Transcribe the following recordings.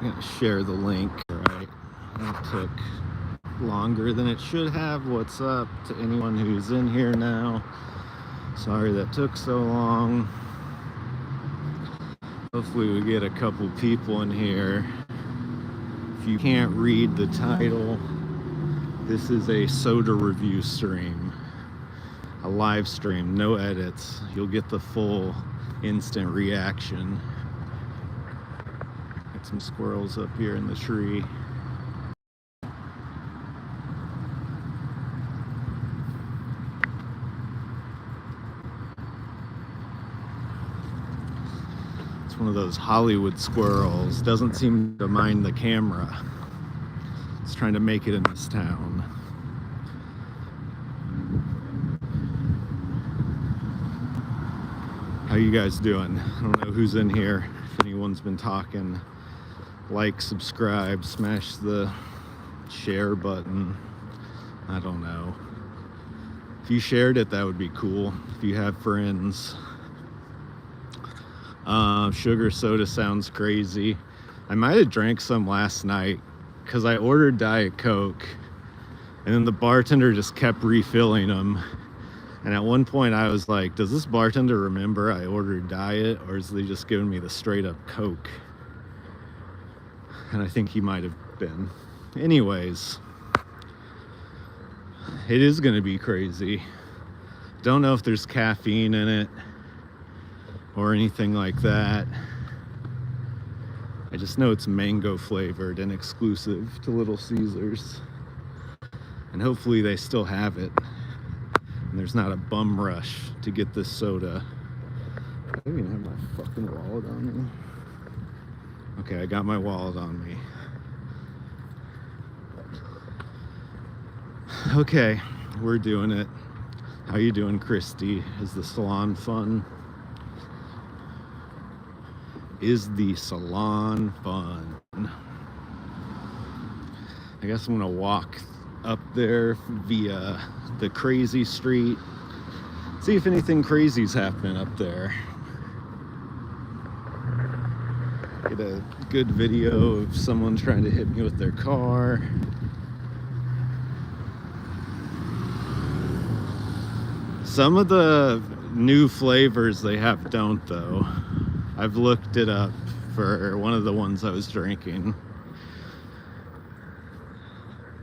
I'm gonna share the link. Right, that took longer than it should have. What's up to anyone who's in here now? Sorry that took so long. Hopefully we get a couple people in here. If you can't read the title, this is a soda review stream, a live stream, no edits. You'll get the full instant reaction. Got some squirrels up here in the tree. It's one of those Hollywood squirrels. Doesn't seem to mind the camera. It's trying to make it in this town. How you guys doing? I don't know who's in here. If anyone's been talking, like, subscribe, smash the share button. I don't know. If you shared it, that would be cool. If you have friends. Sugar soda sounds crazy. I might have drank some last night because I ordered Diet Coke and then the bartender just kept refilling them. And at one point I was like, does this bartender remember I ordered Diet, or is he just giving me the straight up Coke? And I think he might have been. Anyways, it is going to be crazy. Don't know if there's caffeine in it or anything like that. I just know it's mango flavored and exclusive to Little Caesars. And hopefully they still have it. And there's not a bum rush to get this soda. I don't even have my fucking wallet on me. Okay, I got my wallet on me. Okay, we're doing it. How you doing, Christy? Is the salon fun? Is the salon fun? I guess I'm gonna walk up there via the crazy street. See if anything crazy's happening up there. Get a good video of someone trying to hit me with their car. Some of the new flavors they have don't, though. I've looked it up for one of the ones I was drinking.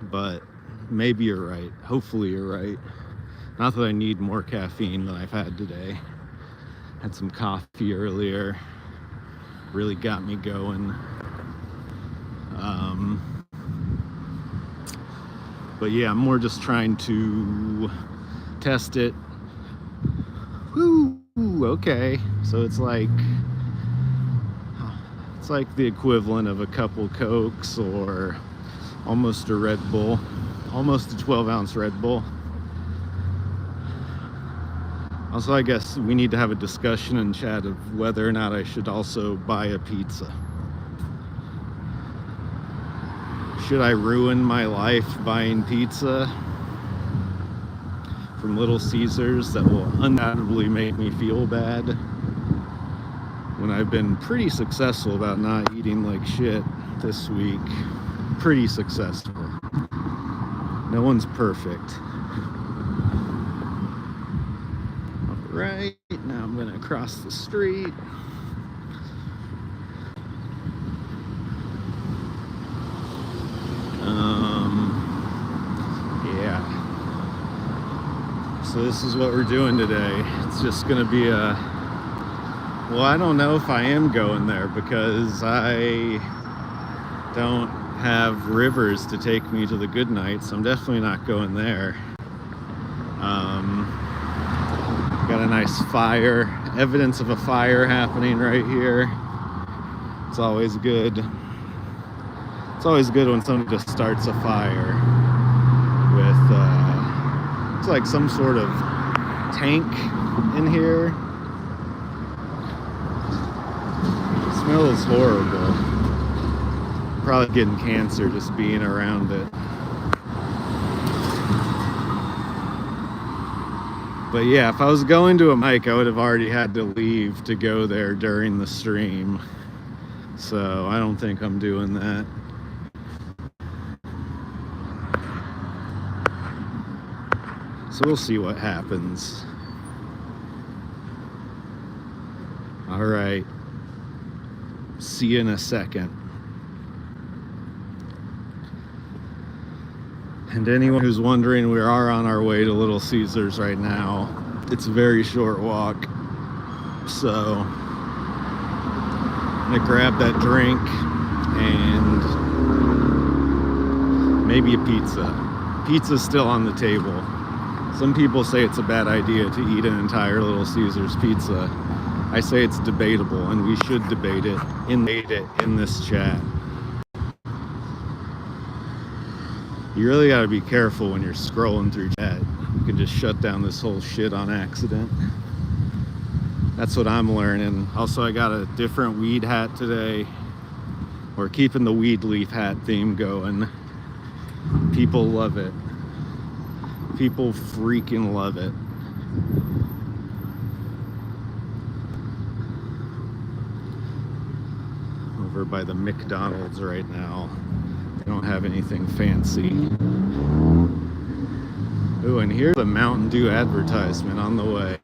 But maybe you're right. Hopefully you're right. Not that I need more caffeine than I've had today. Had some coffee earlier. Really got me going. But yeah, I'm more just trying to test it. Woo, okay. So it's like the equivalent of a couple Cokes or almost a Red Bull, almost a 12-ounce Red Bull. Also, I guess we need to have a discussion in chat of whether or not I should also buy a pizza. Should I ruin my life buying pizza from Little Caesars that will undoubtedly make me feel bad when I've been pretty successful about not eating like shit this week? Pretty successful. No one's perfect. Right, now I'm gonna cross the street. Yeah. So this is what we're doing today. It's just gonna be well, I don't know if I am going there because I don't have rivers to take me to the good night, so I'm definitely not going there. Got a nice fire, evidence of a fire happening right here. It's always good. It's always good when someone just starts a fire with, it's like some sort of tank in here. The smell is horrible. Probably getting cancer just being around it. But yeah, if I was going to a mic, I would have already had to leave to go there during the stream. So I don't think I'm doing that. So we'll see what happens. All right. See you in a second. And anyone who's wondering, we are on our way to Little Caesars right now. It's a very short walk. So I'm gonna grab that drink and maybe a pizza. Pizza's still on the table. Some people say it's a bad idea to eat an entire Little Caesars pizza. I say it's debatable, and we should debate it in this chat. You really gotta be careful when you're scrolling through chat. You can just shut down this whole shit on accident. That's what I'm learning. Also, I got a different weed hat today. We're keeping the weed leaf hat theme going. People love it. People freaking love it. Over by the McDonald's right now. They don't have anything fancy. Ooh, and here's the Mountain Dew advertisement on the way.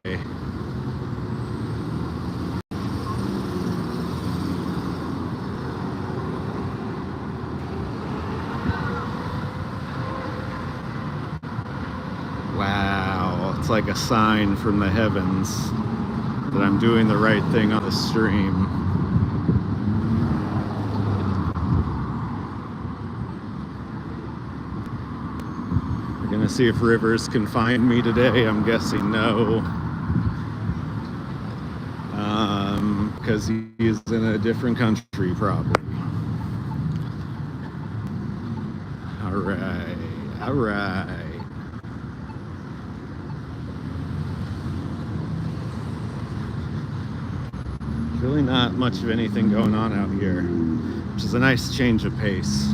Wow, it's like a sign from the heavens that I'm doing the right thing on the stream. We're gonna see if Rivers can find me today. I'm guessing no. Because he is in a different country probably. All right. Really not much of anything going on out here, which is a nice change of pace.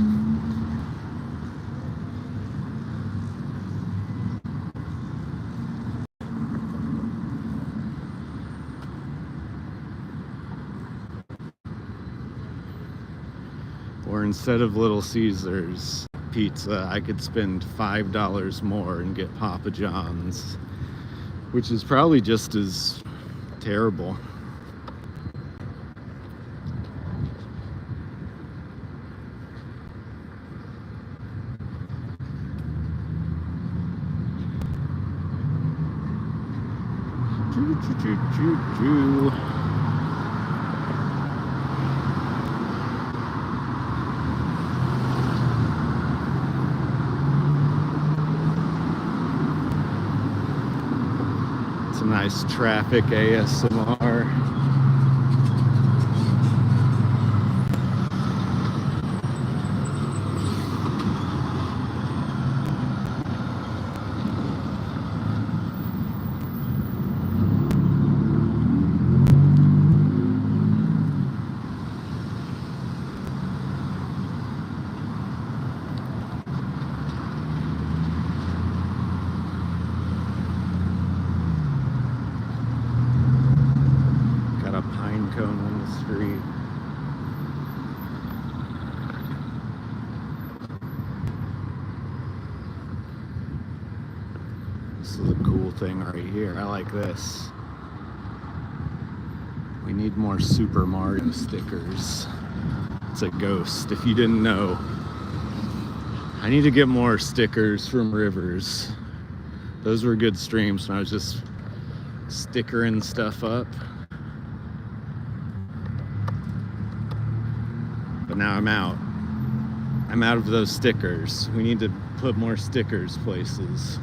Or instead of Little Caesars pizza, I could spend $5 more and get Papa John's, which is probably just as terrible. Choo. Some nice traffic ASMR. This is a cool thing right here. I like this. We need more Super Mario stickers. It's a ghost, if you didn't know. I need to get more stickers from Rivers. Those were good streams when I was just stickering stuff up. But now I'm out. I'm out of those stickers. We need to put more stickers places.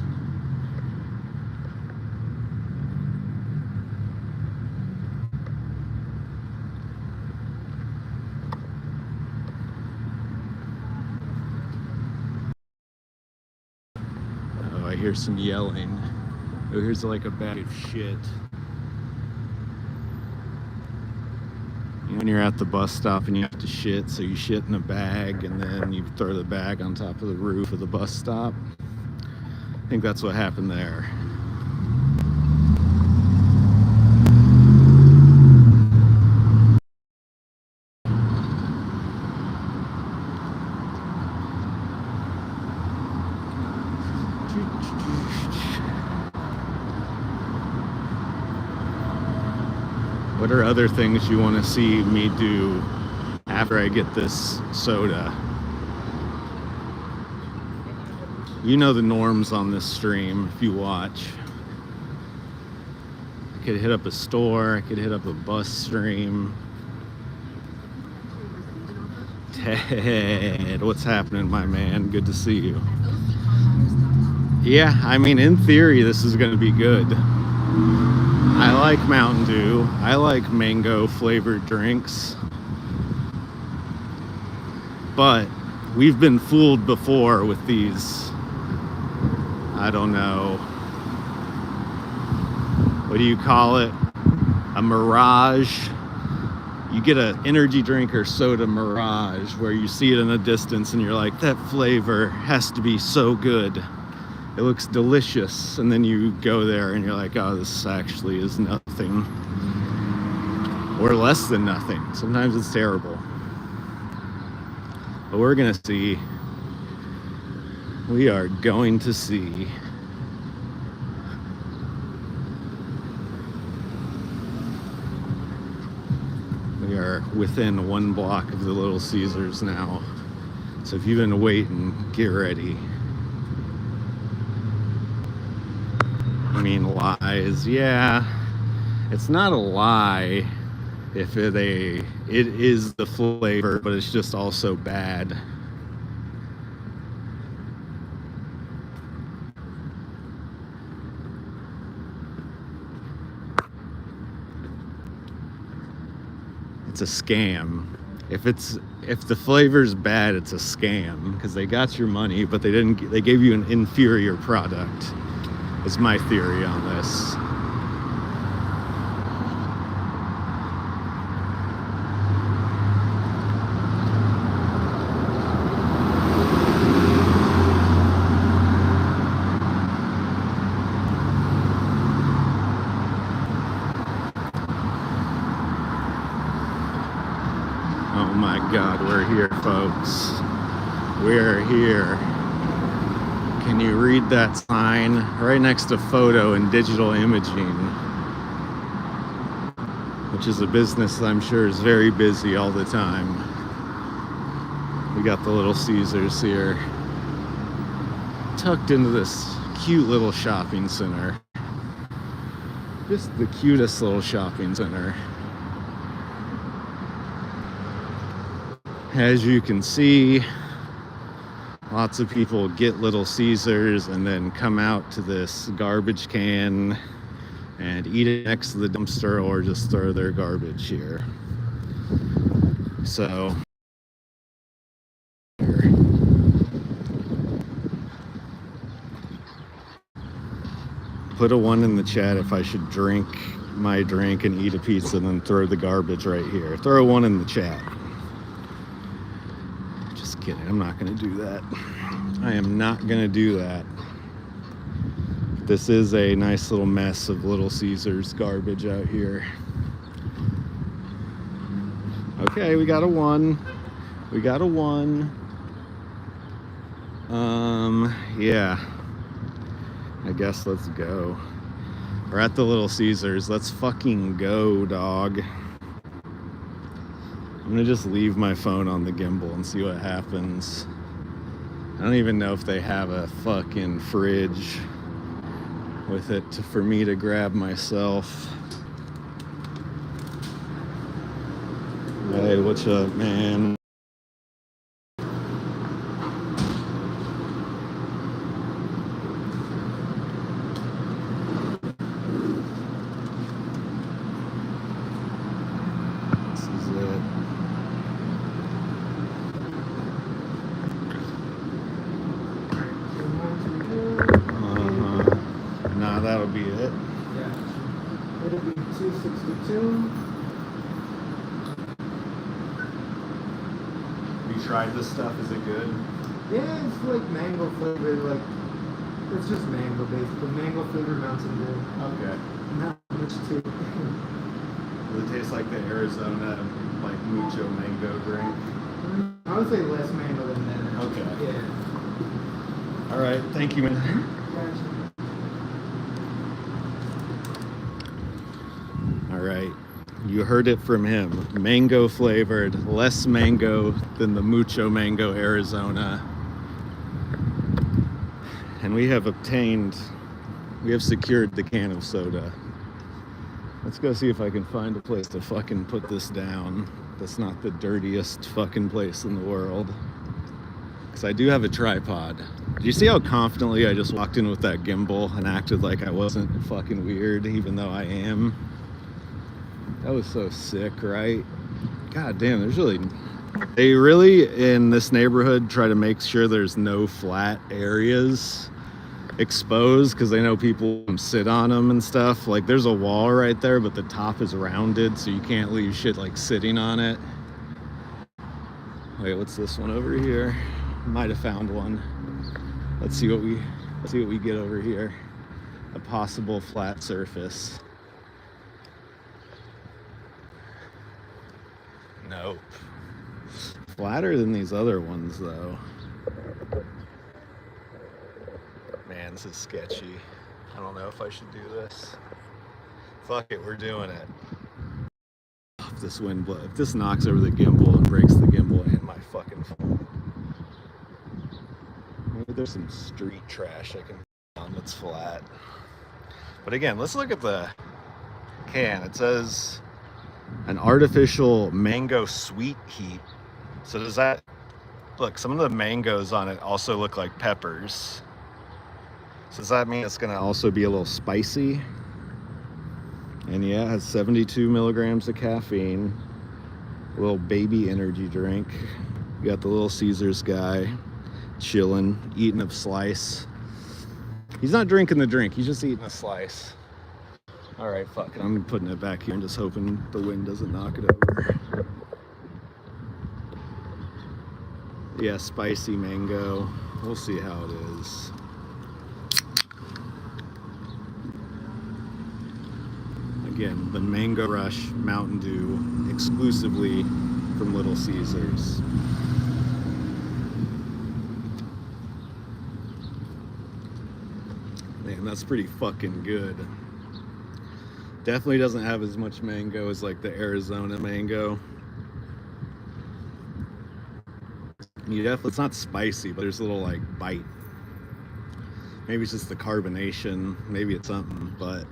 Oh, I hear some yelling. Oh, here's like a bag of shit. When you're at the bus stop and you have to shit, so you shit in a bag and then you throw the bag on top of the roof of the bus stop. I think that's what happened there. What are other things you want to see me do after I get this soda? You know the norms on this stream if you watch. I could hit up a store, I could hit up a bus stream. Ted, what's happening, my man? Good to see you. Yeah, I mean, in theory, this is going to be good. I like Mountain Dew. I like mango flavored drinks. But we've been fooled before with these, I don't know, what do you call it? A mirage. You get an energy drink or soda mirage where you see it in the distance and you're like, that flavor has to be so good. It looks delicious. And then you go there and you're like, oh, this actually is nothing. Or less than nothing. Sometimes it's terrible. But we're going to see. We are going to see. We are within 1 block of the Little Caesars now. So if you've been waiting, get ready. I mean, lies. Yeah, it's not a lie if it is the flavor, but it's just also bad. It's a scam. If the flavor's bad, it's a scam because they got your money, but they gave you an inferior product. Is my theory on this. Oh my God, we're here, folks. We're here. Can you read that sign right next to photo and digital imaging, which is a business that I'm sure is very busy all the time. We got the Little Caesars here, tucked into this cute little shopping center. Just the cutest little shopping center. As you can see, lots of people get Little Caesars and then come out to this garbage can and eat it next to the dumpster or just throw their garbage here. So, put a 1 in the chat if I should drink my drink and eat a pizza and then throw the garbage right here. Throw a 1 in the chat. Just kidding, I'm not gonna do that. I am not gonna do that. This is a nice little mess of Little Caesars garbage out here. Okay, we got a 1. We got a 1. Yeah. I guess let's go. We're at the Little Caesars. Let's fucking go, dog. I'm gonna just leave my phone on the gimbal and see what happens. I don't even know if they have a fucking fridge with it for me to grab myself. Hey, what's up, man? This is it. Nah, that'll be it. Yeah. It'll be 262. You tried this stuff? Is it good? Yeah, it's like mango flavored, like it's just mango basically. Mango flavored Mountain Dew. Okay. Not much too. Does it taste like the Arizona, like mucho mango drink? I would say less mango than that. Okay. Yeah. All right. Thank you, man. Gotcha. All right. You heard it from him. Mango flavored, less mango than the Mucho Mango Arizona. And we have secured the can of soda. Let's go see if I can find a place to fucking put this down. That's not the dirtiest fucking place in the world. Because I do have a tripod. Did you see how confidently I just walked in with that gimbal and acted like I wasn't fucking weird, even though I am? That was so sick, right? God damn, they really, in this neighborhood, try to make sure there's no flat areas exposed, because they know people sit on them and stuff. Like, there's a wall right there, but the top is rounded, so you can't leave shit like sitting on it. Wait, what's this one over here? Might have found one. Let's see what we get over here. A possible flat surface. Nope. Flatter than these other ones, though. Man, this is sketchy. I don't know if I should do this. Fuck it, we're doing it. If this knocks over the gimbal and breaks the gimbal and my fucking phone. Maybe there's some street trash I can put on that's flat. But again, let's look at the can. It says an artificial mango sweet heat. So does that look, some of the mangoes on it also look like peppers. So does that mean it's gonna also be a little spicy? And yeah, it has 72 milligrams of caffeine. A little baby energy drink. You got the Little Caesars guy chilling, eating a slice. He's not drinking the drink, he's just eating a slice. All right, fuck it. I'm putting it back here and just hoping the wind doesn't knock it over. Yeah, spicy mango. We'll see how it is. Again, the Mango Rush Mountain Dew exclusively from Little Caesars. Man, that's pretty fucking good. Definitely doesn't have as much mango as like the Arizona mango. It's not spicy, but there's a little like bite. Maybe it's just the carbonation, maybe it's something, but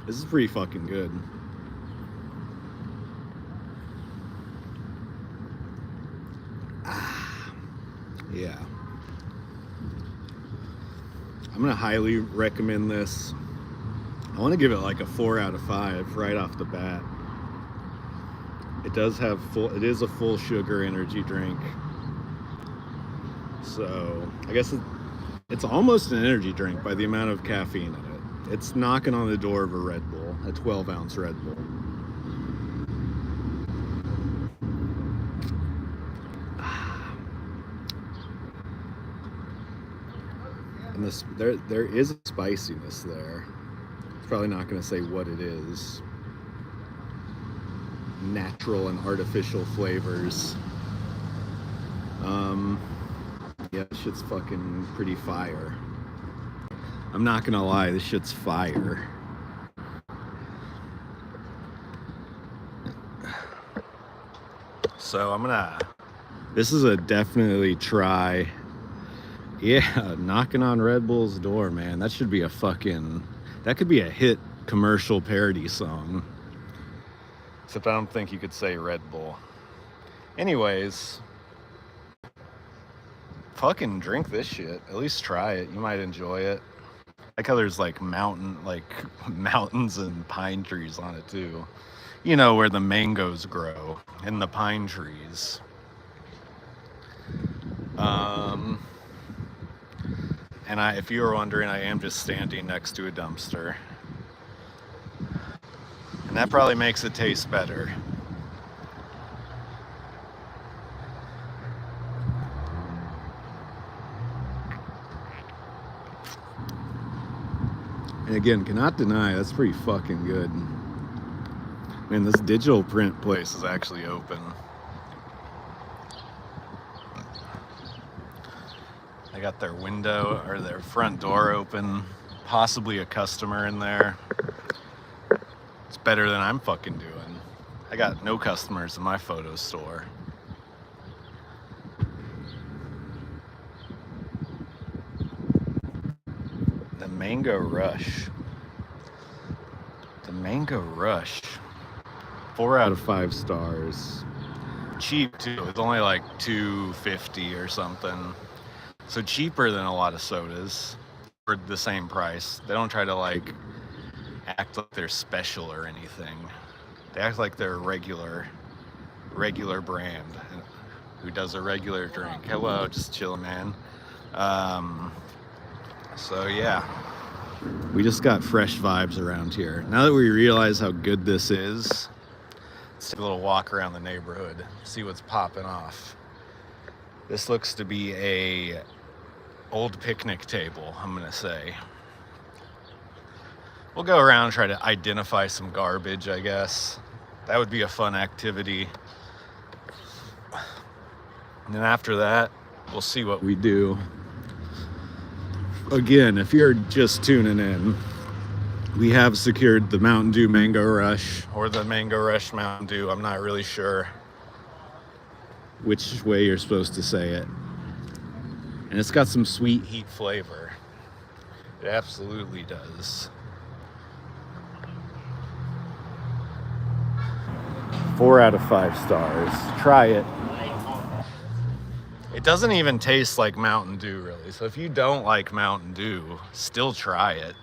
this is pretty fucking good. Yeah. I'm gonna highly recommend this. I want to give it like a 4 out of 5 right off the bat. It is a full sugar energy drink. So I guess it's almost an energy drink by the amount of caffeine in it. It's knocking on the door of a Red Bull, a 12-ounce Red Bull. And there is a spiciness there. It's probably not going to say what it is. Natural and artificial flavors. Yeah, this shit's fucking pretty fire. I'm not gonna lie, this shit's fire. So this is a definitely try. Yeah, knocking on Red Bull's door, man. That could be a hit commercial parody song. Except I don't think you could say Red Bull. Anyways, fucking drink this shit. At least try it. You might enjoy it. Like how there's like mountains and pine trees on it too. You know, where the mangoes grow in the pine trees. And if you were wondering, I am just standing next to a dumpster. And that probably makes it taste better. And again, cannot deny, that's pretty fucking good. Man, this digital print place is actually open. They got their window or their front door open, possibly a customer in there. It's better than I'm fucking doing. I got no customers in my photo store. The Mango Rush. The Mango Rush. 4 out of 5 stars. Cheap too. It's only like $2.50 or something. So cheaper than a lot of sodas for the same price. They don't try to like act like they're special or anything. They act like they're a regular brand who does a regular drink. Hello, just chilling, man. So yeah, we just got fresh vibes around here. Now that we realize how good this is, let's take a little walk around the neighborhood, see what's popping off. This looks to be a old picnic table, I'm gonna say. We'll go around and try to identify some garbage, I guess. That would be a fun activity. And then after that, we'll see what we do. Again, if you're just tuning in, we have secured the Mountain Dew Mango Rush, or the Mango Rush Mountain Dew. I'm not really sure which way you're supposed to say it. And it's got some sweet heat flavor. It absolutely does. 4 out of 5 stars. Try it. It doesn't even taste like Mountain Dew, really. So if you don't like Mountain Dew, still try it.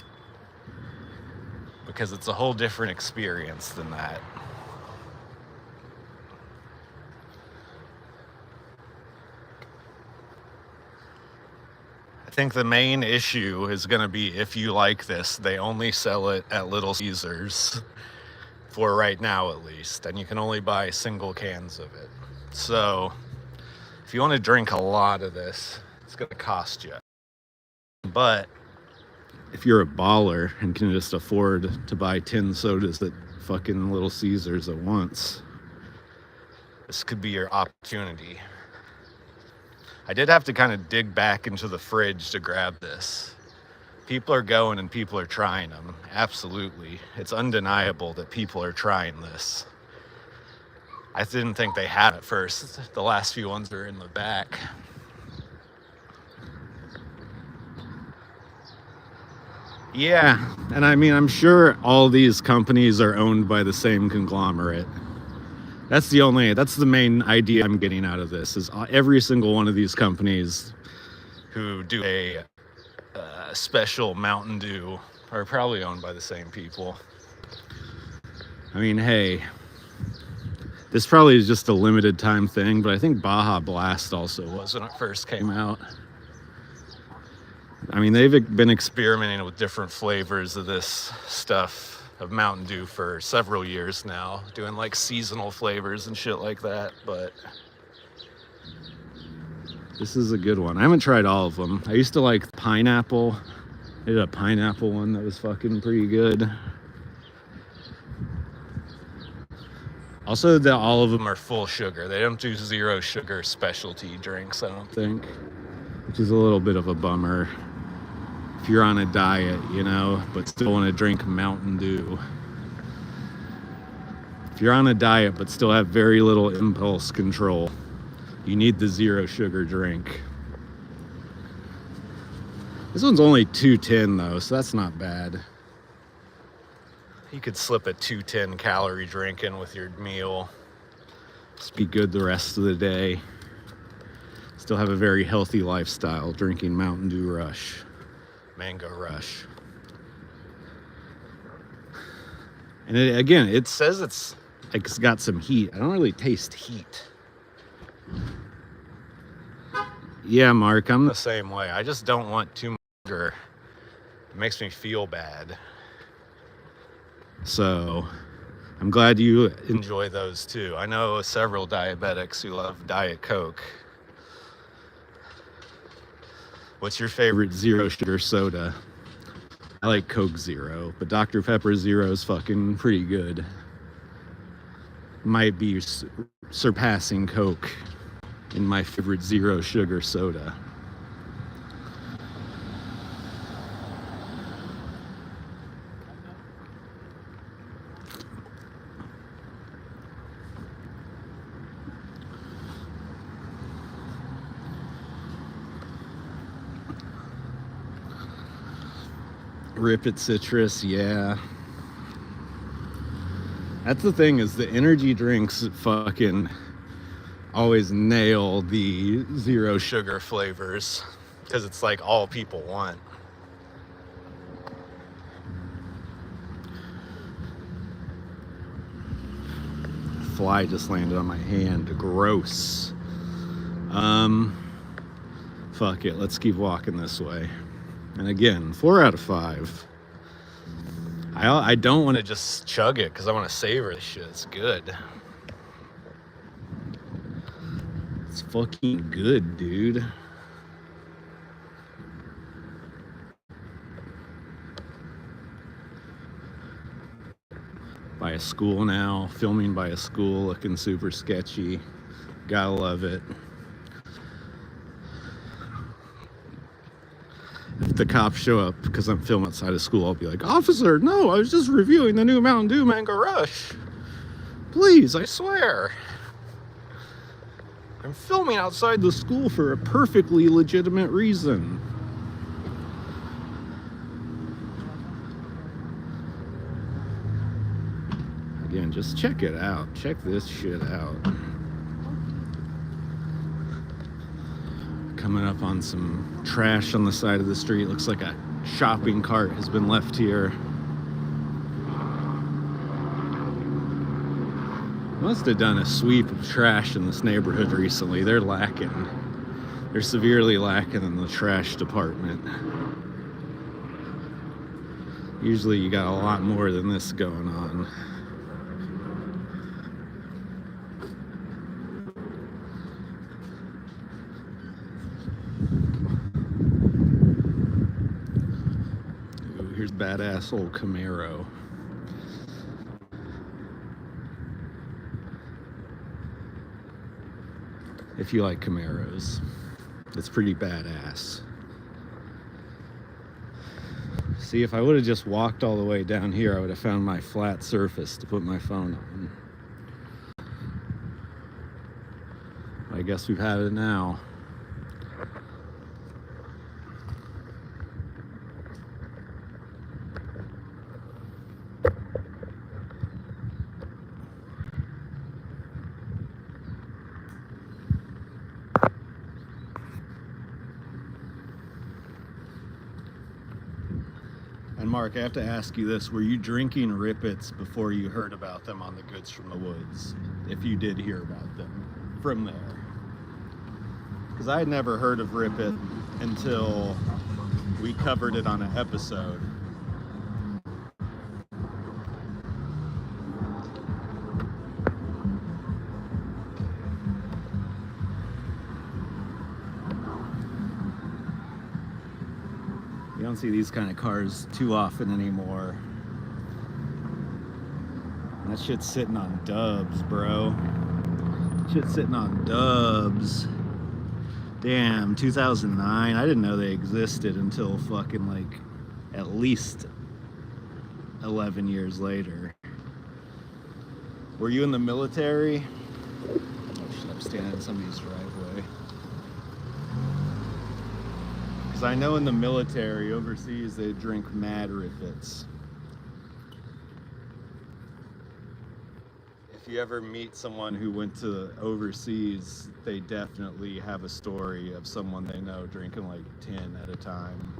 Because it's a whole different experience than that. I think the main issue is going to be, if you like this, they only sell it at Little Caesars. For right now, at least. And you can only buy single cans of it. So if you want to drink a lot of this, it's going to cost you. But if you're a baller and can just afford to buy 10 sodas at fucking Little Caesars at once, this could be your opportunity. I did have to kind of dig back into the fridge to grab this. People are going and people are trying them. Absolutely. It's undeniable that people are trying this. I didn't think they had at first. The last few ones are in the back. Yeah, and I mean, I'm sure all these companies are owned by the same conglomerate. That's the main idea I'm getting out of this, is every single one of these companies who do a special Mountain Dew are probably owned by the same people. I mean, hey, this probably is just a limited time thing, but I think Baja Blast also was when it first came out. I mean, they've been experimenting with different flavors of this stuff, of Mountain Dew, for several years now, doing like seasonal flavors and shit like that, but this is a good one. I haven't tried all of them. I used to like pineapple. I did a pineapple one that was fucking pretty good. Also, all of them are full sugar. They don't do zero sugar specialty drinks, I don't think, which is a little bit of a bummer. If you're on a diet, you know, but still want to drink Mountain Dew. If you're on a diet but still have very little impulse control, you need the zero sugar drink. This one's only $2.10 though, so that's not bad. You could slip a 210 calorie drink in with your meal. Just be good the rest of the day. Still have a very healthy lifestyle drinking Mountain Dew Rush. Mango Rush. And it says it's got some heat. I don't really taste heat. Yeah, Mark, I'm the same way. I just don't want too much sugar. It makes me feel bad. So I'm glad you enjoy those too. I know several diabetics who love Diet Coke. What's your favorite zero sugar soda? I like Coke Zero, but Dr. Pepper Zero is fucking pretty good. Might be surpassing Coke in my favorite zero sugar soda. Rip Citrus, yeah. That's the thing, is the energy drinks fucking always nail the zero sugar flavors because it's like all people want. Fly just landed on my hand. Gross. Fuck it, let's keep walking this way. And again, 4 out of 5. I don't want to just chug it because I want to savor this shit. It's good. It's fucking good, dude. By a school now, filming by a school, looking super sketchy. Gotta love it. If the cops show up because I'm filming outside of school, I'll be like, "Officer, no, I was just reviewing the new Mountain Dew Mango Rush. Please, I swear. I'm filming outside the school for a perfectly legitimate reason." Again, just check it out. Check this shit out. Coming up on some trash on the side of the street. Looks like a shopping cart has been left here. Must have done a sweep of trash in this neighborhood recently. They're lacking. They're severely lacking in the trash department. Usually you got a lot more than this going on. Ooh, here's badass old Camaro. If you like Camaros, it's pretty badass. See, if I would have just walked all the way down here, I would have found my flat surface to put my phone on. I guess we've had it now. And Mark, I have to ask you this. Were you drinking Rippets before you heard about them on the Goods from the Woods? If you did hear about them from there. Because I had never heard of Rippet until we covered it on an episode. You don't see these kind of cars too often anymore. That shit's sitting on dubs, bro. Shit's sitting on dubs. Damn, 2009. I didn't know they existed until fucking like at least 11 years later. Were you in the military? Oh shit, I'm standing in somebody's driveway. Because I know in the military overseas they drink mad Rippets. If you ever meet someone who went to overseas, they definitely have a story of someone they know drinking like 10 at a time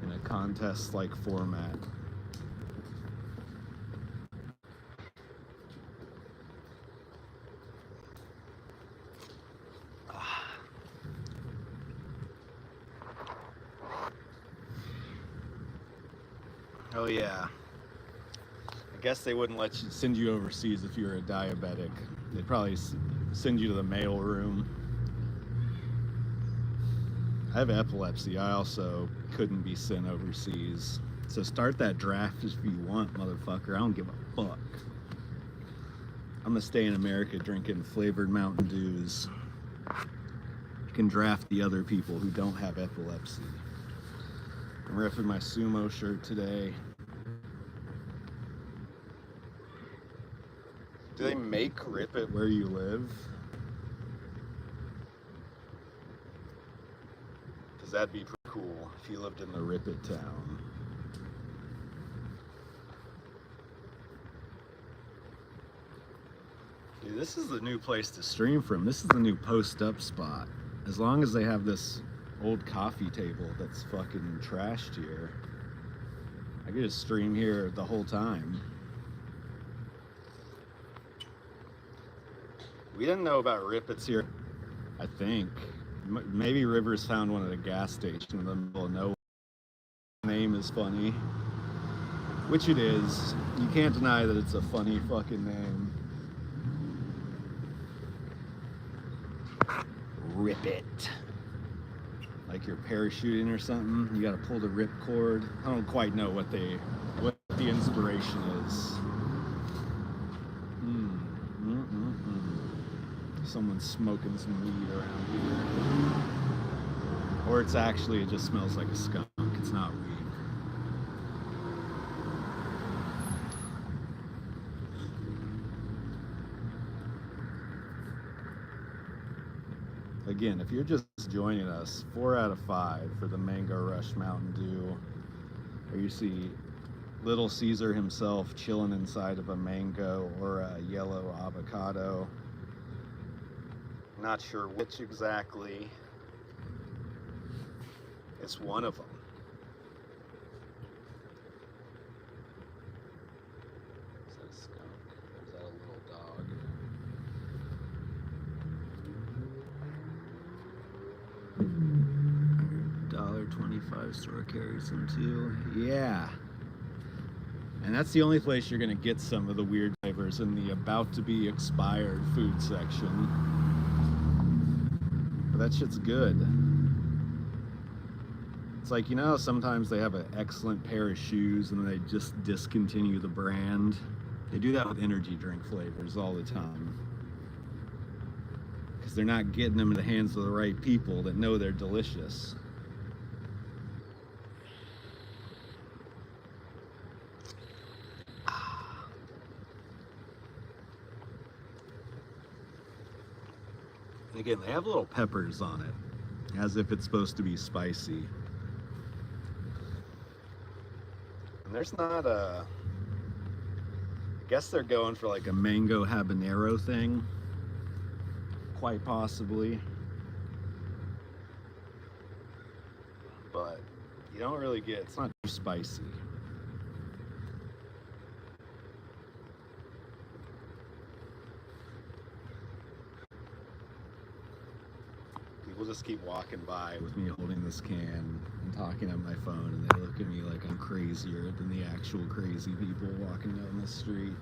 in a contest-like format. Oh yeah. I guess they wouldn't let you send you overseas if you were a diabetic. They'd probably send you to the mail room. I have epilepsy. I also couldn't be sent overseas. So start that draft if you want, motherfucker. I don't give a fuck. I'm gonna stay in America drinking flavored Mountain Dews. You can draft the other people who don't have epilepsy. I'm repping my sumo shirt today. Do they make Rippet where you live? Because that'd be pretty cool if you lived in the Rippet town. Dude, this is the new place to stream from. This is the new post-up spot. As long as they have this old coffee table that's fucking trashed here, I could just stream here the whole time. We didn't know about Rippets here, I think. Maybe Rivers found one at a gas station in the middle of nowhere. The name is funny, which it is. You can't deny that it's a funny fucking name. Rip it. Like you're parachuting or something. You gotta pull the rip cord. I don't quite know what the inspiration is. Someone's smoking some weed around here. Or it's actually, it just smells like a skunk. It's not weed. Again, if you're just joining us, 4 out of 5 for the Mango Rush Mountain Dew, where you see Little Caesar himself chilling inside of a mango or a yellow avocado. Not sure which exactly. It's one of them. Is that a skunk? Or is that a little dog? $1.25 store carries them too. Yeah. And that's the only place you're gonna get some of the weird flavors, in the about to be expired food section. But that shit's good. It's like, you know, sometimes they have an excellent pair of shoes and they just discontinue the brand. They do that with energy drink flavors all the time, because they're not getting them in the hands of the right people that know they're delicious. Again, they have little peppers on it, as if it's supposed to be spicy. And there's not a... I guess they're going for like a mango habanero thing. Quite possibly. But you don't really get... It's not too spicy. People just keep walking by with me holding this can and talking on my phone, and they look at me like I'm crazier than the actual crazy people walking down the street.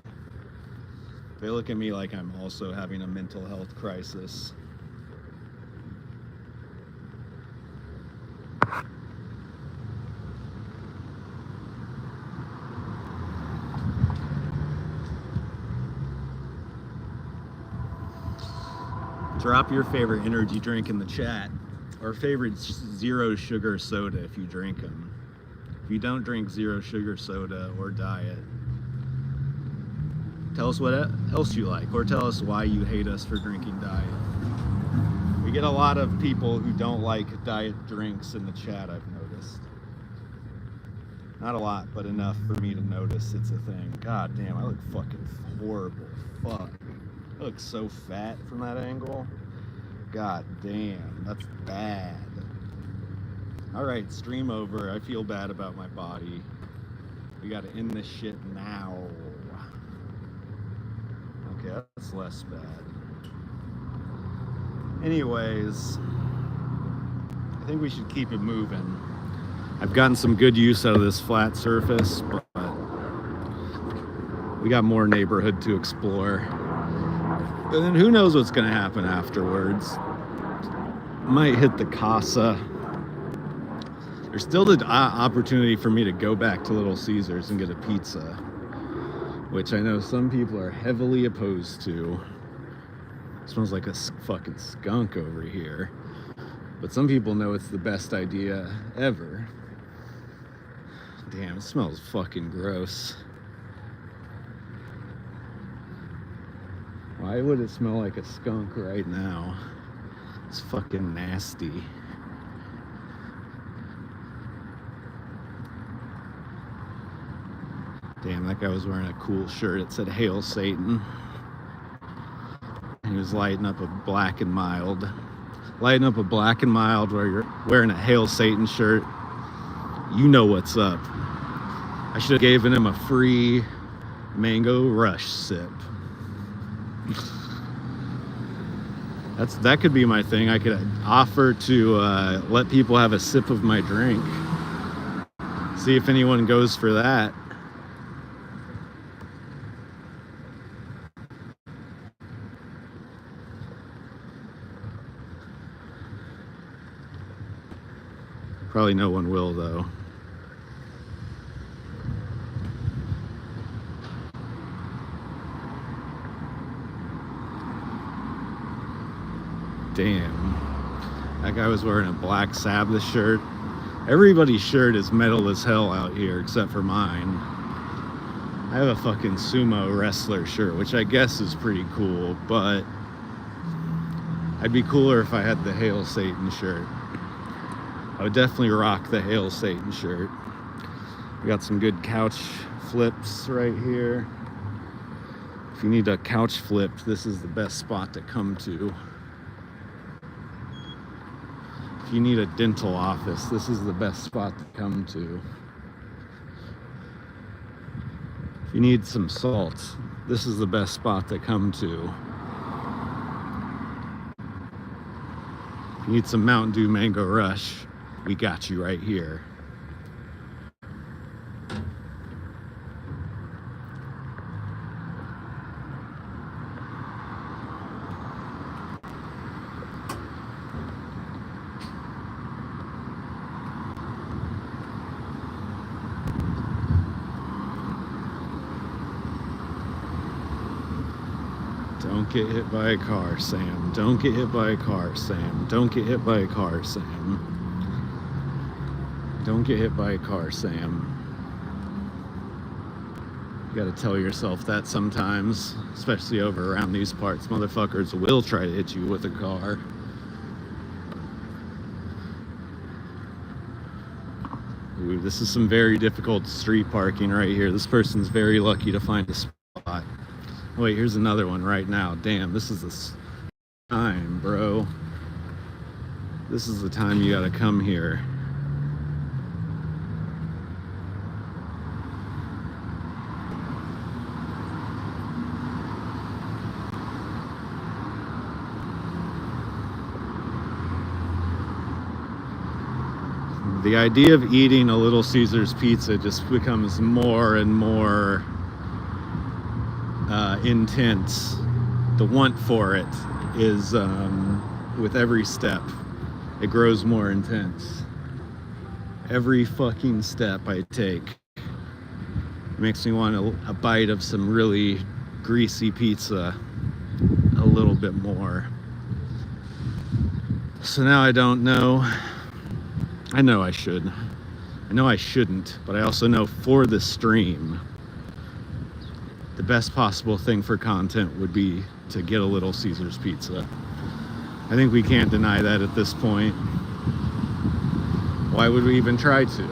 They look at me like I'm also having a mental health crisis. Drop your favorite energy drink in the chat, or favorite zero sugar soda if you drink them. If you don't drink zero sugar soda or diet, tell us what else you like, or tell us why you hate us for drinking diet. We get a lot of people who don't like diet drinks in the chat, I've noticed. Not a lot, but enough for me to notice it's a thing. God damn, I look fucking horrible. Fuck. I look so fat from that angle. God damn, that's bad. Alright, stream over. I feel bad about my body. We gotta end this shit now. Okay, that's less bad. Anyways, I think we should keep it moving. I've gotten some good use out of this flat surface, but we got more neighborhood to explore. And then who knows what's gonna happen afterwards. Might hit the casa. There's still the opportunity for me to go back to Little Caesars and get a pizza, which I know some people are heavily opposed to. It smells like a fucking skunk over here. But some people know it's the best idea ever. Damn, it smells fucking gross. Why would it smell like a skunk right now? It's fucking nasty. Damn, that guy was wearing a cool shirt. It said, "Hail Satan." he was lighting up a black and mild. Lighting up a black and mild where you're wearing a Hail Satan shirt. You know what's up. I should have given him a free mango rush sip. That could be my thing. I could offer to let people have a sip of my drink. See if anyone goes for that. Probably no one will, though. Damn. That guy was wearing a Black Sabbath shirt. Everybody's shirt is metal as hell out here, except for mine. I have a fucking sumo wrestler shirt, which I guess is pretty cool, but I'd be cooler if I had the Hail Satan shirt. I would definitely rock the Hail Satan shirt. We got some good couch flips right here. If you need a couch flip, this is the best spot to come to. If you need a dental office, this is the best spot to come to. If you need some salt, this is the best spot to come to. If you need some Mountain Dew Mango Rush, we got you right here. Don't get hit by a car, Sam. Don't get hit by a car, Sam. Don't get hit by a car, Sam. Don't get hit by a car, Sam. You gotta tell yourself that sometimes, especially over around these parts. Motherfuckers will try to hit you with a car. Ooh, this is some very difficult street parking right here. This person's very lucky to find a spot. Wait, here's another one right now. Damn, this is the time, bro. This is the time you gotta come here. The idea of eating a Little Caesars pizza just becomes more and more intense. The want for it is, with every step, it grows more intense. Every fucking step I take makes me want a bite of some really greasy pizza a little bit more. So now I don't know. I know I should. I know I shouldn't, but I also know for this stream, the best possible thing for content would be to get a Little Caesars pizza. I think we can't deny that at this point. Why would we even try to?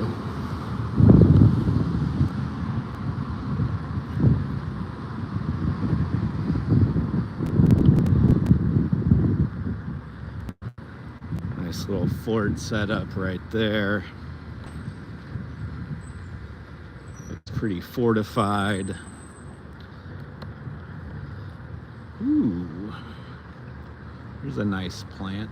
Nice little Ford setup right there. It's pretty fortified. Ooh, here's a nice plant.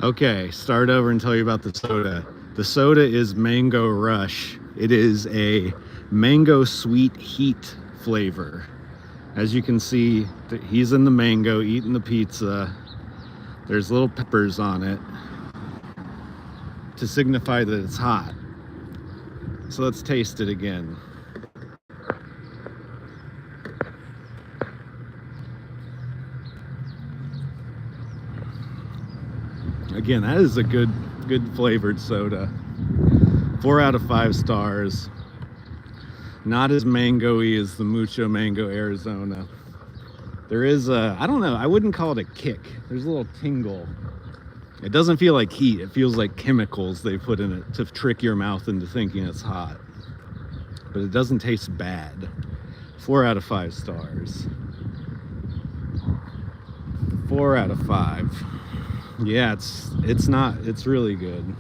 Okay, start over and tell you about the soda. The soda is Mango Rush. It is a mango sweet heat flavor. As you can see, he's in the mango eating the pizza. There's little peppers on it to signify that it's hot. So let's taste it again. Again, that is a good flavored soda. 4 out of 5 stars. Not as mango-y as the Mucho Mango Arizona. There is a, I don't know, I wouldn't call it a kick. There's a little tingle. It doesn't feel like heat. It feels like chemicals they put in it to trick your mouth into thinking it's hot. But it doesn't taste bad. 4 out of 5 stars. 4 out of 5. Yeah, it's really good.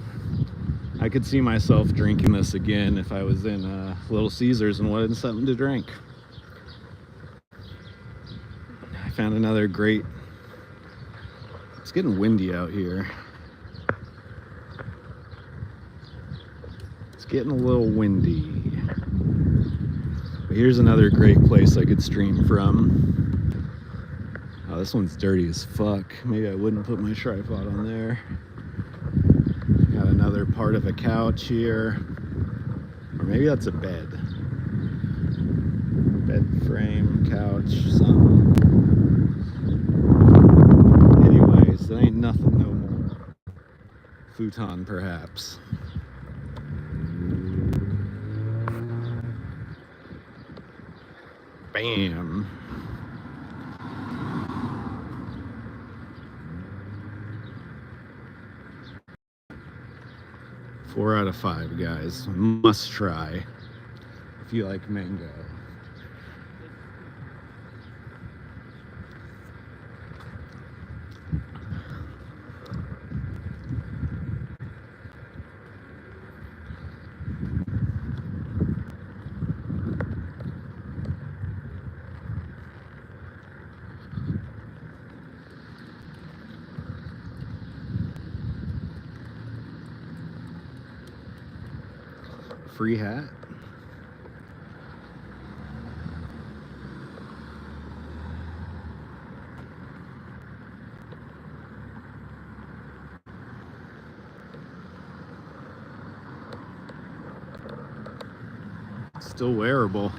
I could see myself drinking this again if I was in Little Caesars and wanted something to drink. I found another great. It's getting windy out here. It's getting a little windy. But here's another great place I could stream from. Oh, this one's dirty as fuck. Maybe I wouldn't put my tripod on there. Got another part of a couch here. Or maybe that's a bed. Bed frame, couch, something. Anyways, that ain't nothing no more. Futon, perhaps. Bam. Four out of 5, guys. Must try if you like mango. Free hat. Still wearable.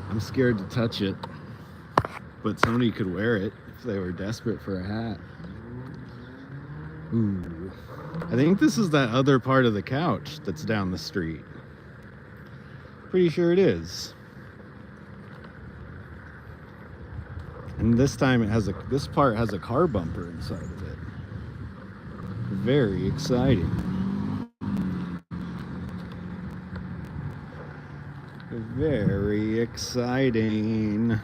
I'm scared to touch it, but somebody could wear it if they were desperate for a hat. Ooh. I think this is that other part of the couch that's down the street. Pretty sure it is. And this time it has this part has a car bumper inside of it. Very exciting. Very exciting.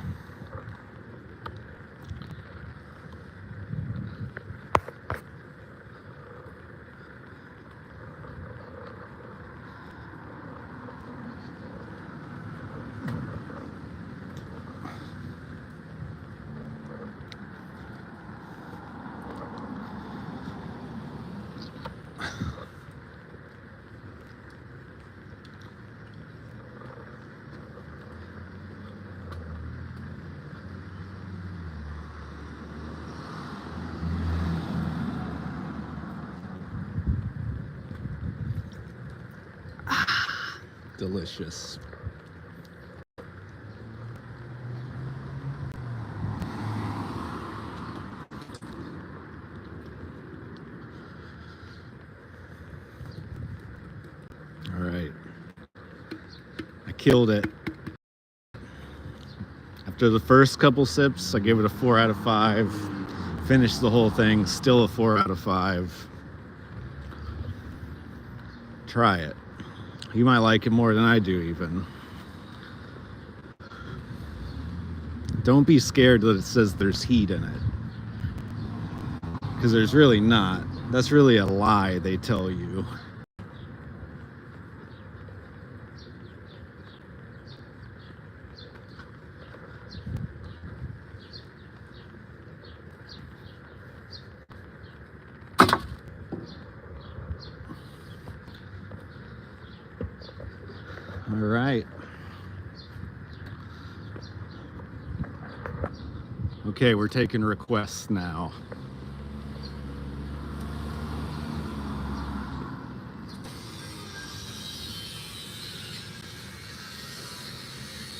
Delicious. All right. I killed it. After the first couple sips, I gave it a 4 out of 5. Finished the whole thing, still a 4 out of 5. Try it. You might like it more than I do, even. Don't be scared that it says there's heat in it, because there's really not. That's really a lie they tell you. All right. Okay, we're taking requests now.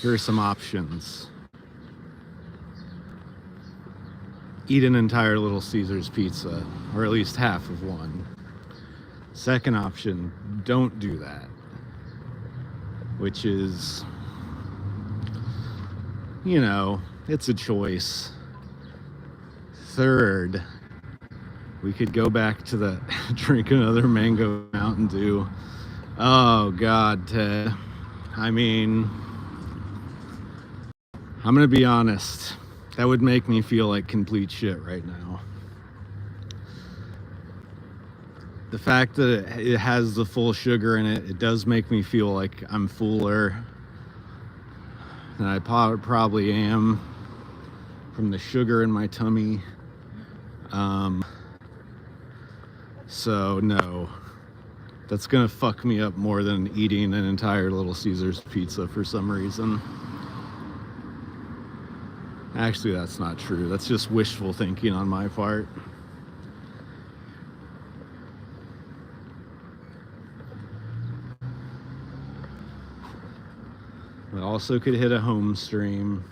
Here are some options. eat an entire Little Caesars pizza, or at least half of one. Second option, don't do that, which is, you know, it's a choice. Third, we could go back to the drink another mango Mountain Dew. Oh God, Ted. I mean, I'm gonna be honest. That would make me feel like complete shit right now. The fact that it has the full sugar in it, it does make me feel like I'm fuller than I probably am from the sugar in my tummy. So no, that's gonna fuck me up more than eating an entire Little Caesars pizza for some reason. Actually, that's not true. That's just wishful thinking on my part. I also could hit a home stream,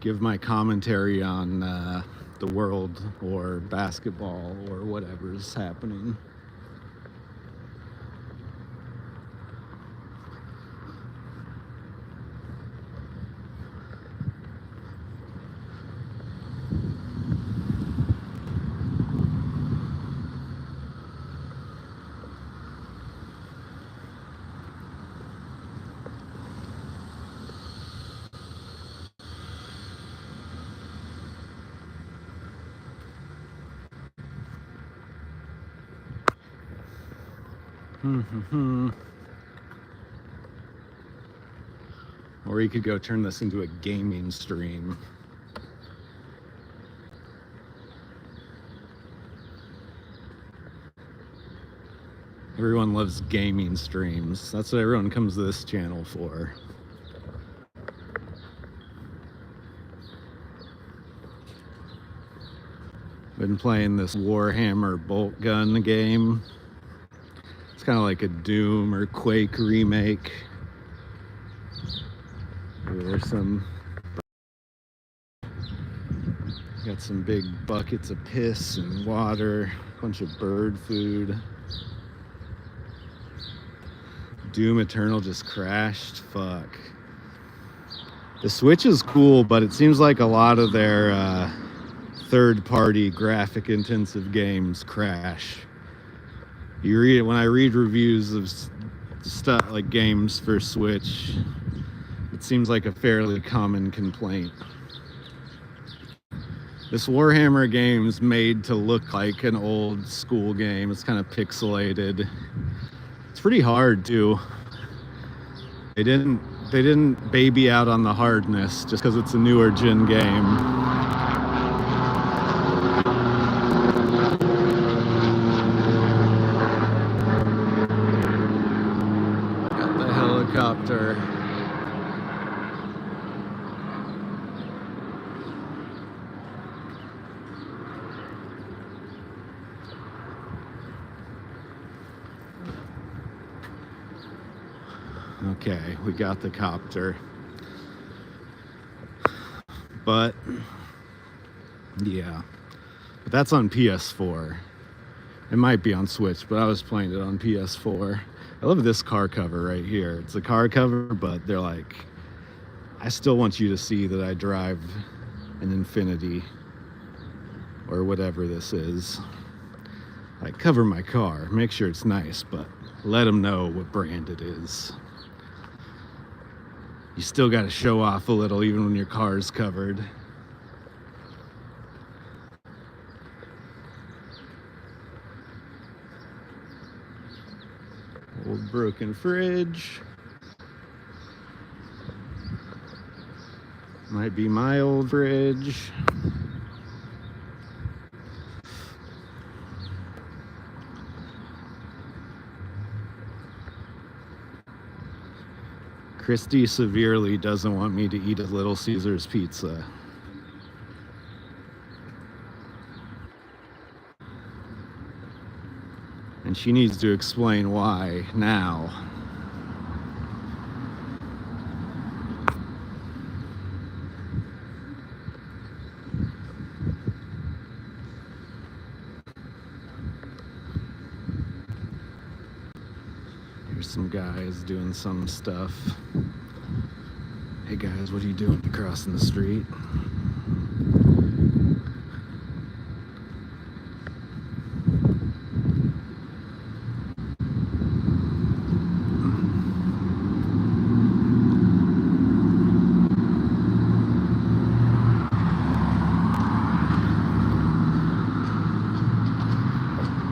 give my commentary on the world or basketball or whatever's happening. Or you could go turn this into a gaming stream. Everyone loves gaming streams. That's what everyone comes to this channel for. Been playing this Warhammer bolt gun game. It's kind of like a Doom or Quake remake. There's got some big buckets of piss and water, a bunch of bird food. Doom Eternal just crashed. Fuck. The Switch is cool, but it seems like a lot of their third-party graphic-intensive games crash. When I read reviews of stuff like games for Switch, it seems like a fairly common complaint. This Warhammer game's made to look like an old school game. It's kind of pixelated. It's pretty hard too. They didn't baby out on the hardness just because it's a newer gen game. Helicopter. Okay, we got the copter. But yeah. But that's on PS4. It might be on Switch, but I was playing it on PS4. I love this car cover right here. It's a car cover, but they're like, I still want you to see that I drive an Infinity or whatever this is. Like, cover my car, make sure it's nice, but let them know what brand it is. You still got to show off a little even when your car's covered. Old broken fridge. Might be my old fridge. Christy severely doesn't want me to eat a Little Caesars pizza. And she needs to explain why now. Some guys doing some stuff. Hey guys, what are you doing? You crossing the street?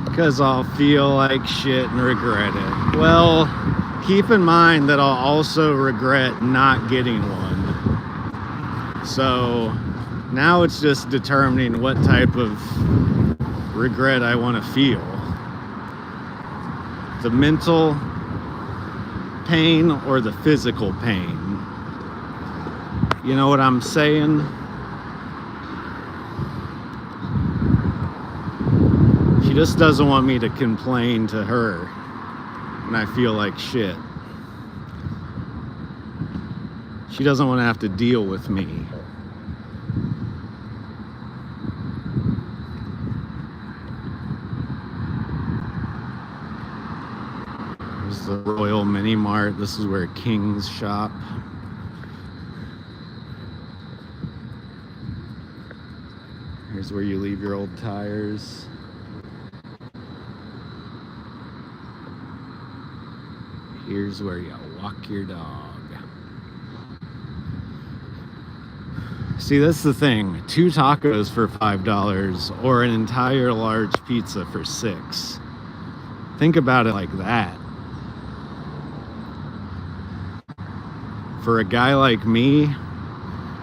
Because I'll feel like shit and regret it. Well, keep in mind that I'll also regret not getting one. So now it's just determining what type of regret I want to feel. The mental pain or the physical pain. You know what I'm saying? She just doesn't want me to complain to her when I feel like shit. She doesn't want to have to deal with me. There's the Royal Mini Mart. This is where Kings shop. Here's where you leave your old tires. Here's where you walk your dog. See, that's the thing. 2 tacos for $5 or an entire large pizza for $6. Think about it like that. For a guy like me,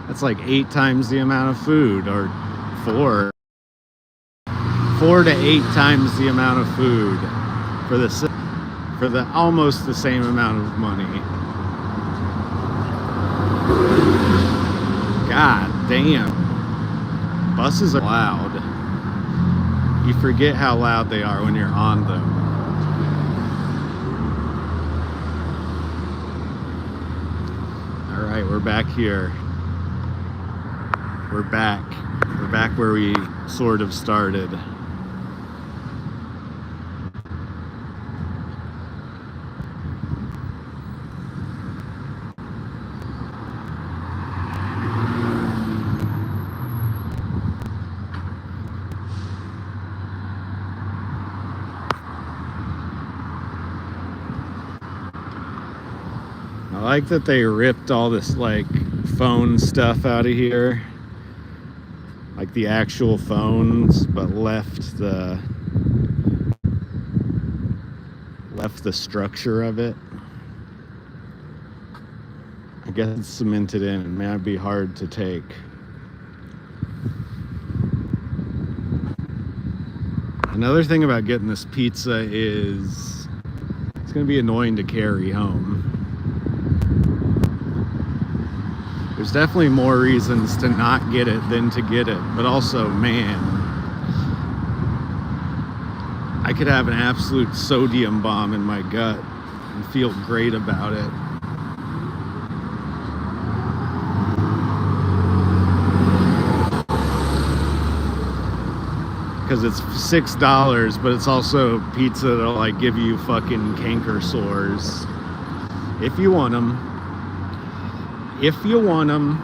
that's like 8 times the amount of food, or 4 to 8 times the amount of food for the almost the same amount of money. God damn. Buses are loud. You forget how loud they are when you're on them. Alright, we're back here. We're back. We're back where we sort of started. I like that they ripped all this like phone stuff out of here, like the actual phones, but left the structure of it. I guess it's cemented in. It might be hard to take. Another thing about getting this pizza is it's going to be annoying to carry home. There's definitely more reasons to not get it than to get it, but also, man, I could have an absolute sodium bomb in my gut and feel great about it. Because it's $6, but it's also pizza that'll like give you fucking canker sores if you want them. If you want them.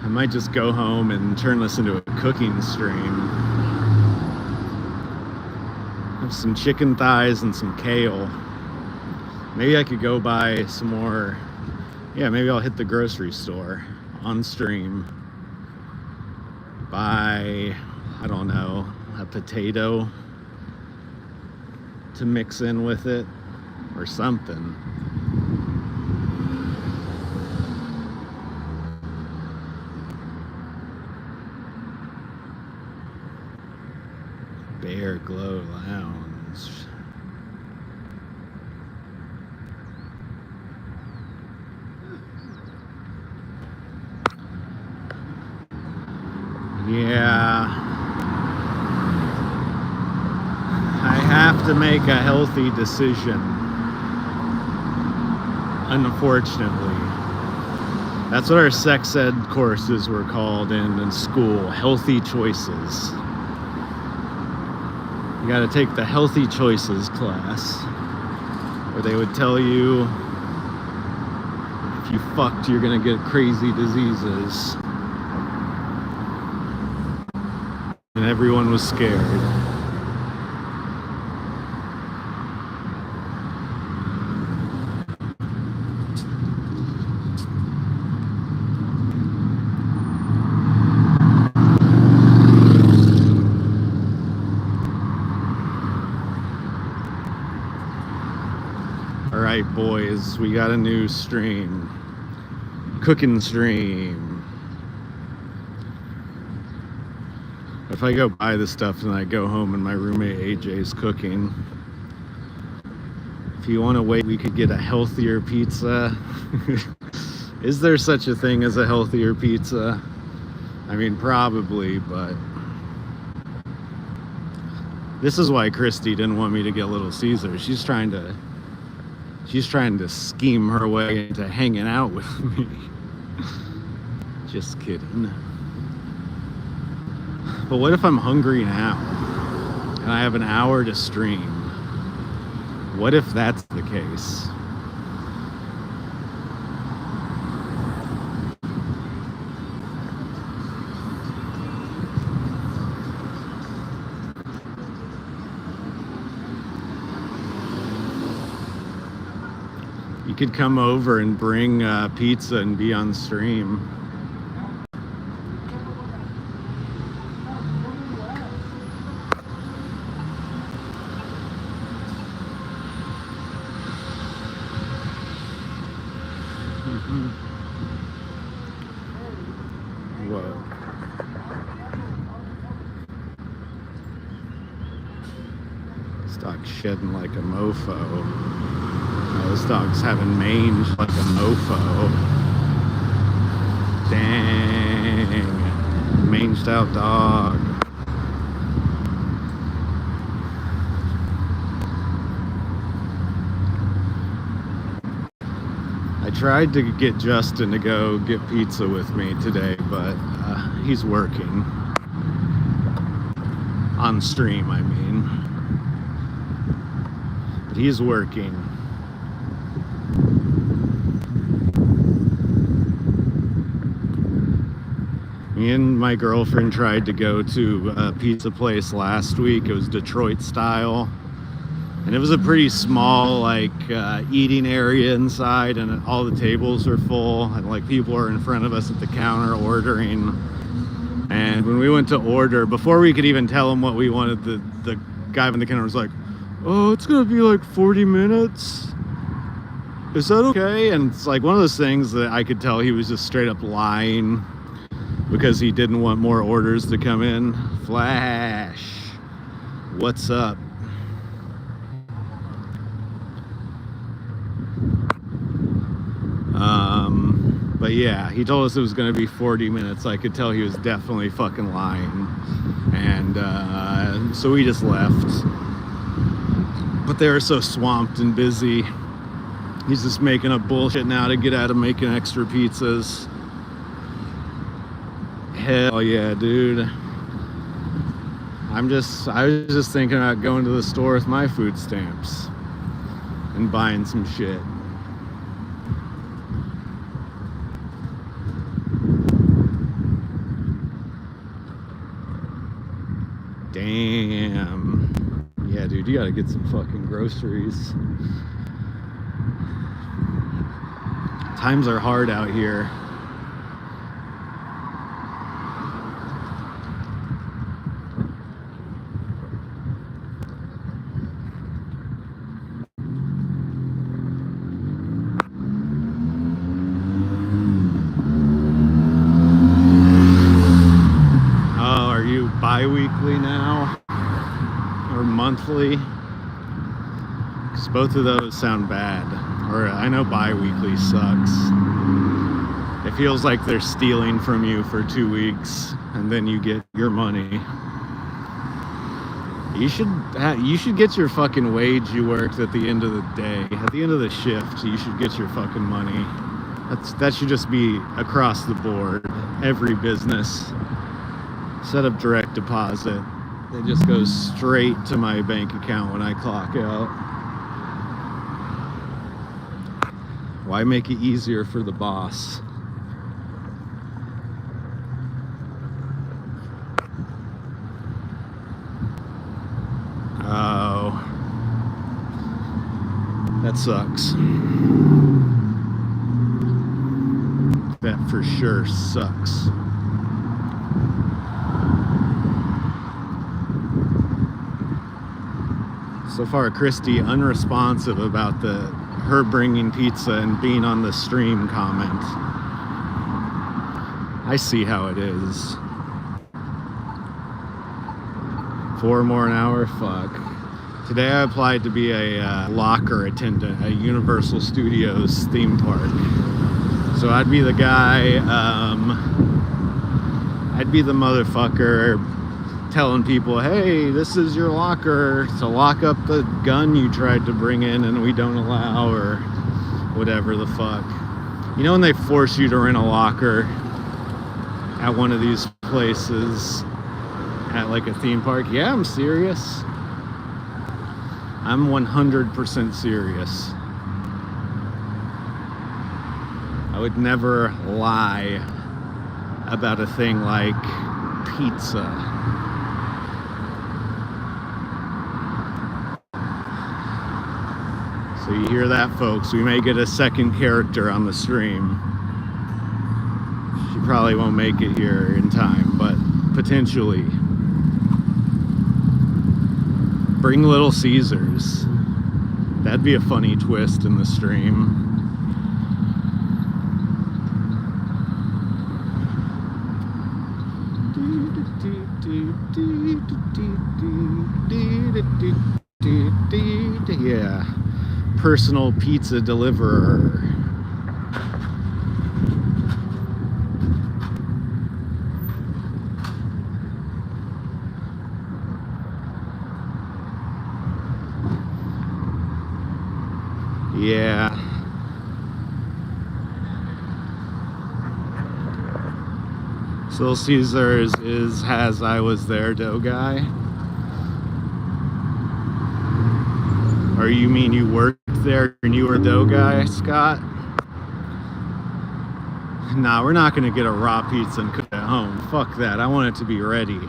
I might just go home and turn this into a cooking stream. Have some chicken thighs and some kale. Maybe I could go buy some more. Yeah, maybe I'll hit the grocery store on stream. Buy, I don't know, a potato to mix in with it or something. Bear Glow Lounge. Yeah, I have to make a healthy decision, unfortunately. That's what our sex ed courses were called in school, healthy choices. You got to take the healthy choices class, where they would tell you if you fucked, you're gonna get crazy diseases. And everyone was scared. All right, boys, we got a new stream. Cooking stream. If I go buy the stuff and I go home and my roommate AJ's cooking, if you want to wait, we could get a healthier pizza. Is there such a thing as a healthier pizza? I mean, probably, but this is why Christy didn't want me to get Little Caesar. She's trying to scheme her way into hanging out with me. Just kidding. But what if I'm hungry now and I have an hour to stream? What if that's the case? You could come over and bring pizza and be on stream. Whoa. This dog's shedding like a mofo. This dog's having mange like a mofo. Dang. Manged out dog. I tried to get Justin to go get pizza with me today, but he's working. On stream, I mean. But he's working. Me and my girlfriend tried to go to a pizza place last week. It was Detroit style. And it was a pretty small, like, eating area inside, and all the tables were full, and, like, people were in front of us at the counter ordering. And when we went to order, before we could even tell him what we wanted, the guy behind the counter was like, "Oh, it's gonna be like 40 minutes. Is that okay?" And it's like one of those things that I could tell he was just straight up lying because he didn't want more orders to come in. Flash, what's up? But yeah, he told us it was going to be 40 minutes. I could tell he was definitely fucking lying. And so we just left. But they were so swamped and busy. He's just making up bullshit now to get out of making extra pizzas. Hell yeah, dude. I was just thinking about going to the store with my food stamps and buying some shit. Damn. Yeah, dude, you gotta get some fucking groceries. Times are hard out here. Bi-weekly now or monthly, because both of those sound bad. Or I know bi-weekly sucks. It feels like they're stealing from you for 2 weeks and then you get your money. You should get your fucking wage you worked at the end of the day. At the end of the shift, you should get your fucking money. That should just be across the board. Every business. Set up direct deposit. It just goes straight to my bank account when I clock out. Why make it easier for the boss? Oh, that sucks. That for sure sucks. So far, Christy unresponsive about her bringing pizza and being on the stream comment. I see how it is. 4 more an hour? Fuck. Today I applied to be a locker attendant at Universal Studios theme park. So I'd be the guy, I'd be the motherfucker telling people, hey, this is your locker, to lock up the gun you tried to bring in and we don't allow, or whatever the fuck. You know when they force you to rent a locker at one of these places at like a theme park? Yeah, I'm serious. I'm 100% serious. I would never lie about a thing like pizza. So you hear that, folks? We may get a second character on the stream. She probably won't make it here in time, but potentially. Bring Little Caesars. That'd be a funny twist in the stream. Yeah. Personal pizza deliverer. Yeah. So Little Caesars has I was there dough guy. Or you mean you worked there and you were dough guy, Scott? Nah, we're not gonna get a raw pizza and cook it at home. Fuck that. I want it to be ready.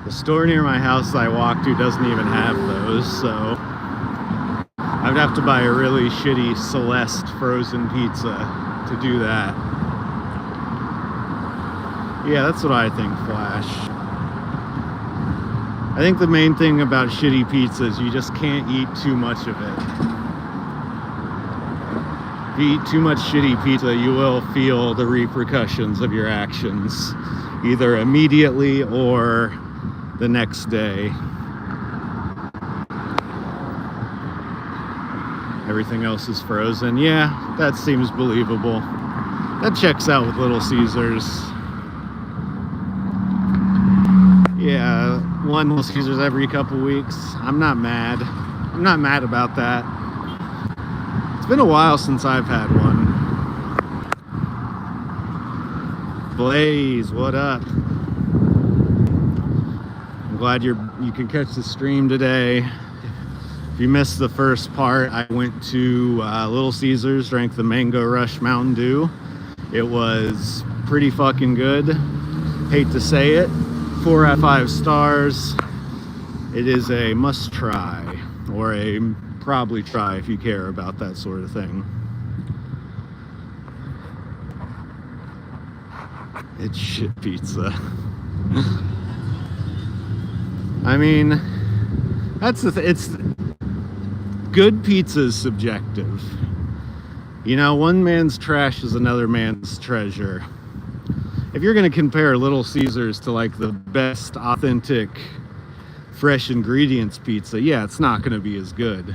The store near my house that I walk to doesn't even have those, so I'd have to buy a really shitty Celeste frozen pizza to do that. Yeah, that's what I think, Flash. I think the main thing about shitty pizza is you just can't eat too much of it. If you eat too much shitty pizza, you will feel the repercussions of your actions, either immediately or the next day. Everything else is frozen. Yeah, that seems believable. That checks out with Little Caesars. Yeah, one Little Caesars every couple weeks. I'm not mad. I'm not mad about that. It's been a while since I've had one. Blaze, what up? I'm glad you can catch the stream today. If you missed the first part, I went to Little Caesars, drank the Mango Rush Mountain Dew. It was pretty fucking good. Hate to say it. 4 out of 5 stars. It is a must try, or a probably try if you care about that sort of thing. It's shit pizza. I mean, that's the it's good pizza is subjective. You know, one man's trash is another man's treasure. If you're going to compare Little Caesars to like the best authentic fresh ingredients pizza, yeah, it's not going to be as good.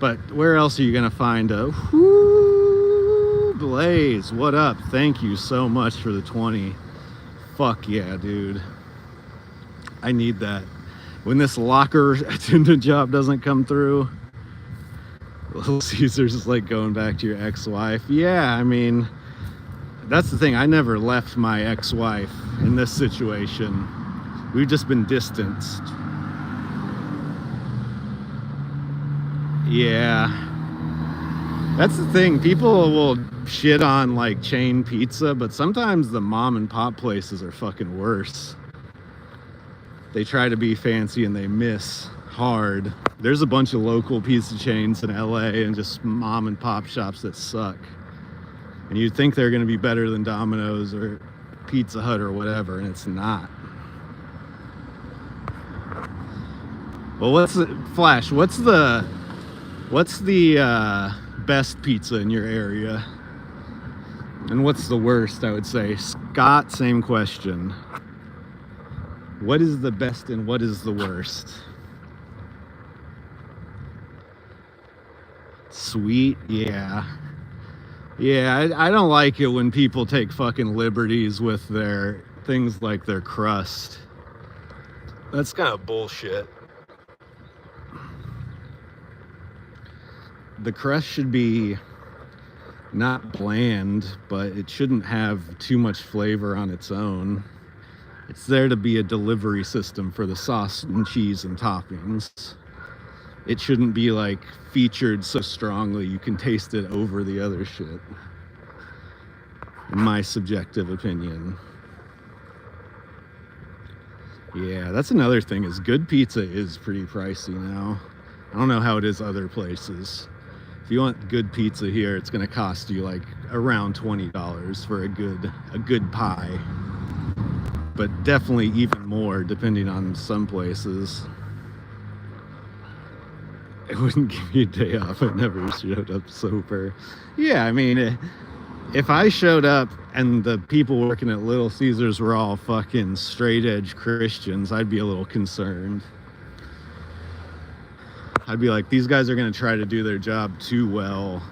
But where else are you going to find a whoo, Blaze, what up? Thank you so much for the 20. Fuck yeah, dude. I need that. When this locker attendant job doesn't come through, Little Caesars is like going back to your ex-wife. Yeah, I mean, That's the thing. I never left my ex-wife in this situation. We've just been distanced. Yeah. That's the thing. People will shit on like chain pizza, but sometimes the mom and pop places are fucking worse. They try to be fancy and they miss hard. There's a bunch of local pizza chains in LA and just mom and pop shops that suck. And you'd think they're going to be better than Domino's or Pizza Hut or whatever, and it's not. Well, what's the Flash? What's the best pizza in your area? And what's the worst, I would say? Scott, same question. What is the best and what is the worst? Sweet, yeah. Yeah, I don't like it when people take fucking liberties with their things like their crust. That's kind of bullshit. The crust should be not bland, but it shouldn't have too much flavor on its own. It's there to be a delivery system for the sauce and cheese and toppings. It shouldn't be like featured so strongly you can taste it over the other shit. In my subjective opinion. Yeah, that's another thing, is good pizza is pretty pricey now. I don't know how it is other places. If you want good pizza here, it's gonna cost you like around $20 for a good pie. But definitely even more depending on some places. It wouldn't give you a day off. I never showed up sober. Yeah, I mean, if I showed up and the people working at Little Caesars were all fucking straight edge Christians, I'd be a little concerned. I'd be like, these guys are going to try to do their job too well.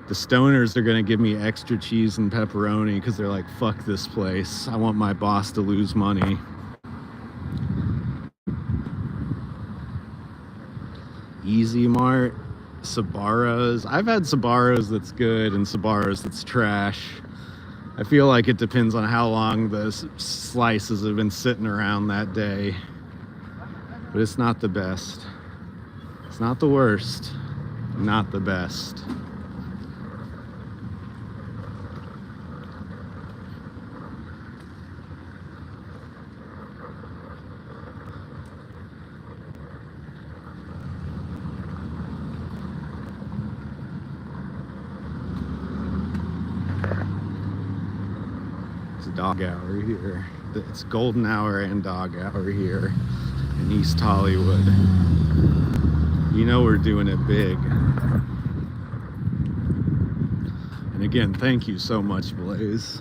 The stoners are going to give me extra cheese and pepperoni because they're like, fuck this place. I want my boss to lose money. Easy Mart, Sbarro's. I've had Sbarro's that's good and Sbarro's that's trash. I feel like it depends on how long the slices have been sitting around that day. But it's not the best. It's not the worst. Not the best. Dog hour here. It's golden hour and dog hour here in East Hollywood. You know we're doing it big. And again, thank you so much, Blaze.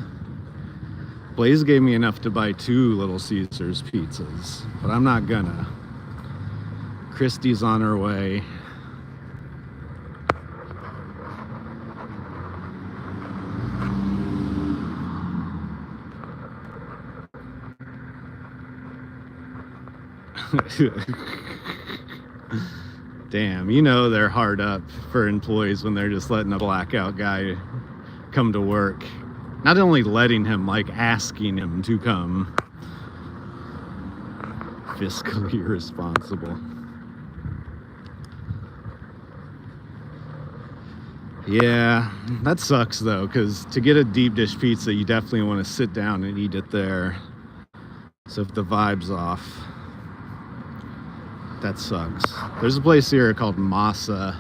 Blaze gave me enough to buy 2 Little Caesars pizzas, but I'm not gonna. Christy's on her way. Damn, you know they're hard up for employees when they're just letting a blackout guy come to work. Not only letting him, like asking him to come. Fiscally irresponsible. Yeah, that sucks though, because to get a deep dish pizza, you definitely want to sit down and eat it there. So if the vibe's off, that sucks. There's a place here called Masa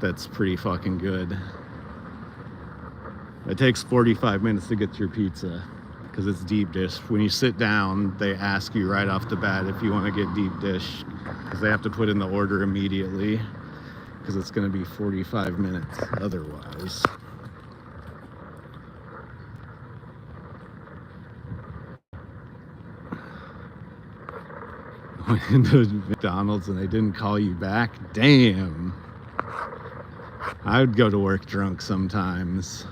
that's pretty fucking good. It takes 45 minutes to get your pizza because it's deep dish. When you sit down, they ask you right off the bat if you want to get deep dish because they have to put in the order immediately because it's going to be 45 minutes otherwise. Went into McDonald's and they didn't call you back. Damn. I would go to work drunk sometimes.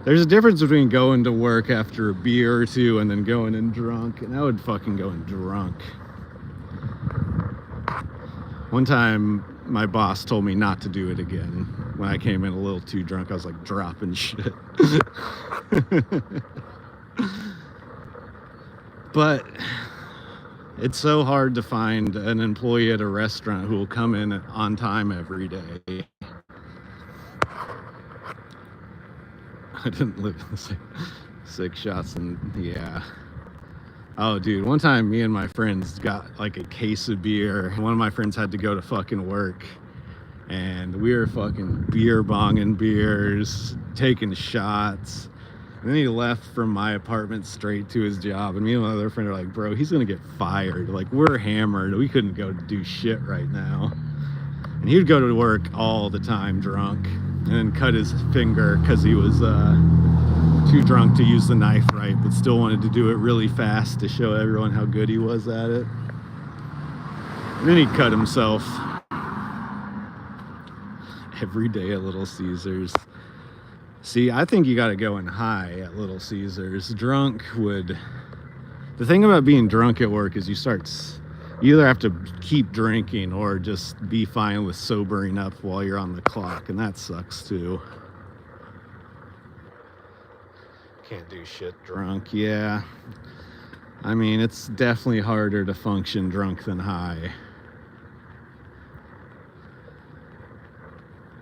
There's a difference between going to work after a beer or two and then going in drunk, and I would fucking go in drunk. One time my boss told me not to do it again. when I came in a little too drunk, I was like dropping shit. But it's so hard to find an employee at a restaurant who will come in on time every day. I didn't live in the 6 shots, and yeah. Oh, dude, one time me and my friends got like a case of beer. One of my friends had to go to fucking work, and we were fucking beer bonging beers, taking shots. And then he left from my apartment straight to his job. And me and my other friend are like, bro, he's gonna get fired. Like, we're hammered. We couldn't go do shit right now. And he would go to work all the time drunk and then cut his finger because he was too drunk to use the knife right, but still wanted to do it really fast to show everyone how good he was at it. And then he cut himself every day at Little Caesars. See, I think you got to go in high at Little Caesars. Drunk would... The thing about being drunk at work is you either have to keep drinking or just be fine with sobering up while you're on the clock, and that sucks too. Can't do shit drunk, yeah. I mean, it's definitely harder to function drunk than high.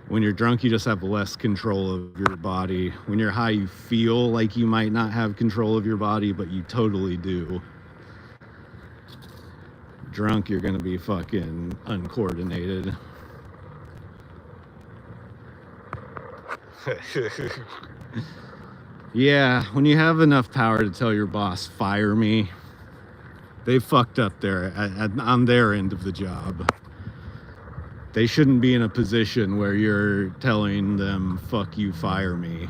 When you're drunk, you just have less control of your body. When you're high, you feel like you might not have control of your body, but you totally do. Drunk, you're gonna be fucking uncoordinated. Yeah, when you have enough power to tell your boss, fire me, they fucked up there on their end of the job. They shouldn't be in a position where you're telling them, fuck you, fire me.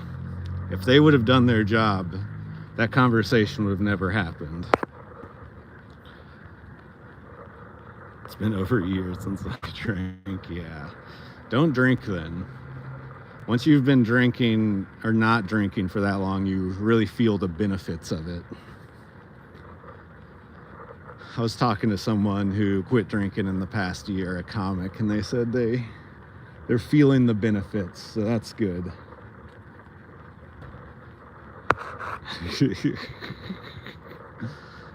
If they would have done their job, that conversation would have never happened. It's been over a year since I drank, yeah. Don't drink then. Once you've been drinking or not drinking for that long, you really feel the benefits of it. I was talking to someone who quit drinking in the past year, a comic, and they said they're feeling the benefits, so that's good.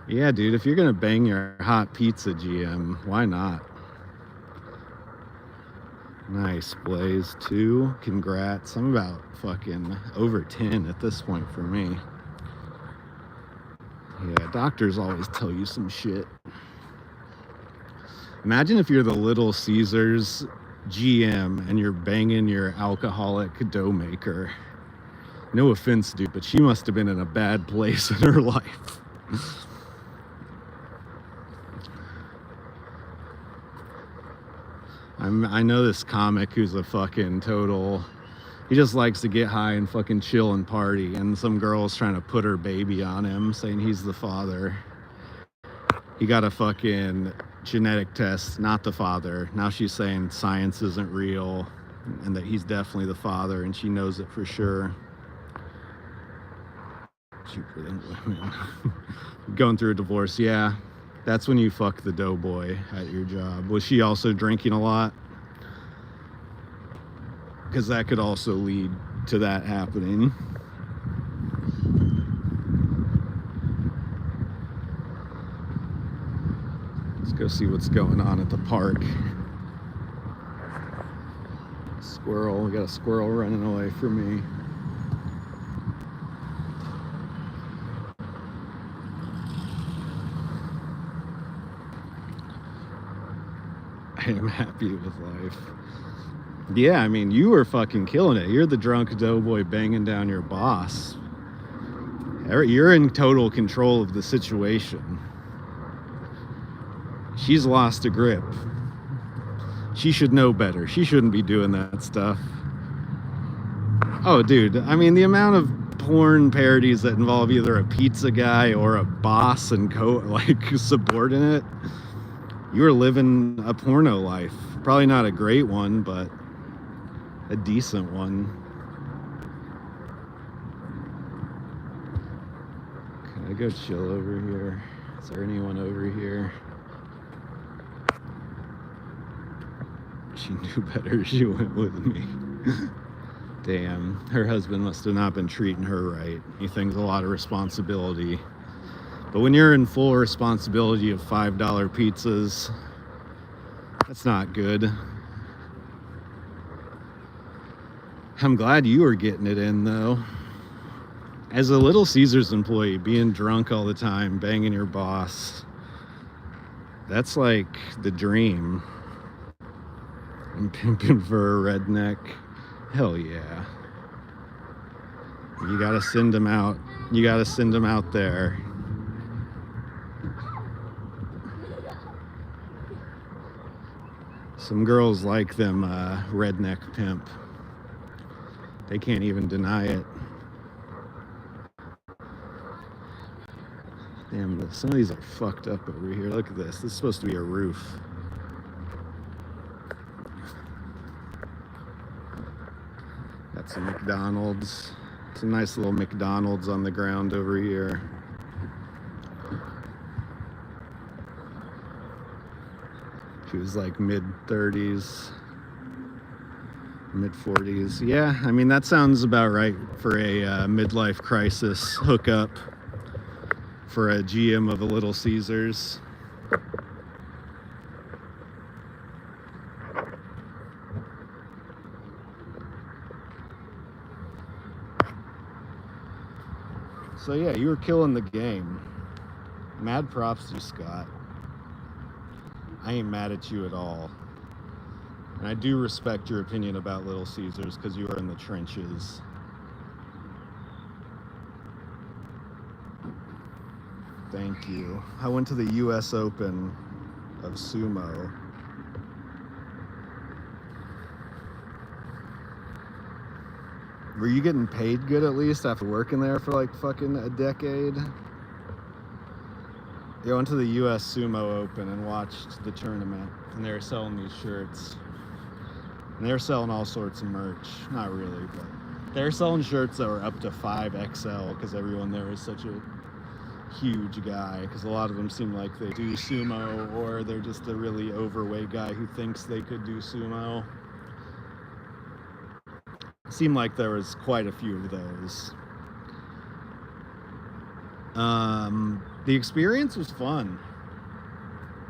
Yeah, dude, if you're gonna bang your hot pizza GM, why not? Nice, Blaze 2. Congrats. I'm about fucking over 10 at this point for me. Yeah, doctors always tell you some shit. Imagine if you're the Little Caesars GM and you're banging your alcoholic dough maker. No offense, dude, but she must have been in a bad place in her life. I know this comic who's a fucking total... He just likes to get high and fucking chill and party, and some girl's trying to put her baby on him, saying he's the father. He got a fucking genetic test, not the father. Now she's saying science isn't real, and that he's definitely the father, and she knows it for sure. Cheaper than women. Going through a divorce, yeah. That's when you fuck the doughboy at your job. Was she also drinking a lot? Because that could also lead to that happening. Let's go see what's going on at the park. Squirrel, we got a squirrel running away from me. I am happy with life. Yeah, I mean, you were fucking killing it. You're the drunk doughboy banging down your boss. You're in total control of the situation. She's lost a grip. She should know better. She shouldn't be doing that stuff. Oh, dude, I mean, the amount of porn parodies that involve either a pizza guy or a boss and subordinate. You were living a porno life. Probably not a great one, but a decent one. Can I go chill over here? Is there anyone over here? She knew better. She went with me. Damn, her husband must have not been treating her right. He thinks a lot of responsibility. But when you're in full responsibility of $5 pizzas, that's not good. I'm glad you were getting it in, though. As a Little Caesars employee, being drunk all the time, banging your boss, that's like the dream. And pimping for a redneck. Hell yeah. You gotta send them out. You gotta send them out there. Some girls like them redneck pimp. They can't even deny it. Damn, some of these are fucked up over here. Look at this. This is supposed to be a roof. Got some McDonald's. Some nice little McDonald's on the ground over here. She was like mid-30s, mid-40s. Yeah, I mean, that sounds about right for a midlife crisis hookup for a GM of a Little Caesars. So yeah, you were killing the game. Mad props to you, Scott. I ain't mad at you at all. And I do respect your opinion about Little Caesars because you are in the trenches. Thank you. I went to the US Open of sumo. Were you getting paid good at least after working there for like fucking a decade? I went to the US Sumo Open and watched the tournament, and they were selling these shirts. And they were selling all sorts of merch. Not really, but they were selling shirts that were up to 5XL because everyone there is such a huge guy. Because a lot of them seem like they do sumo, or they're just a really overweight guy who thinks they could do sumo. It seemed like there was quite a few of those. The experience was fun.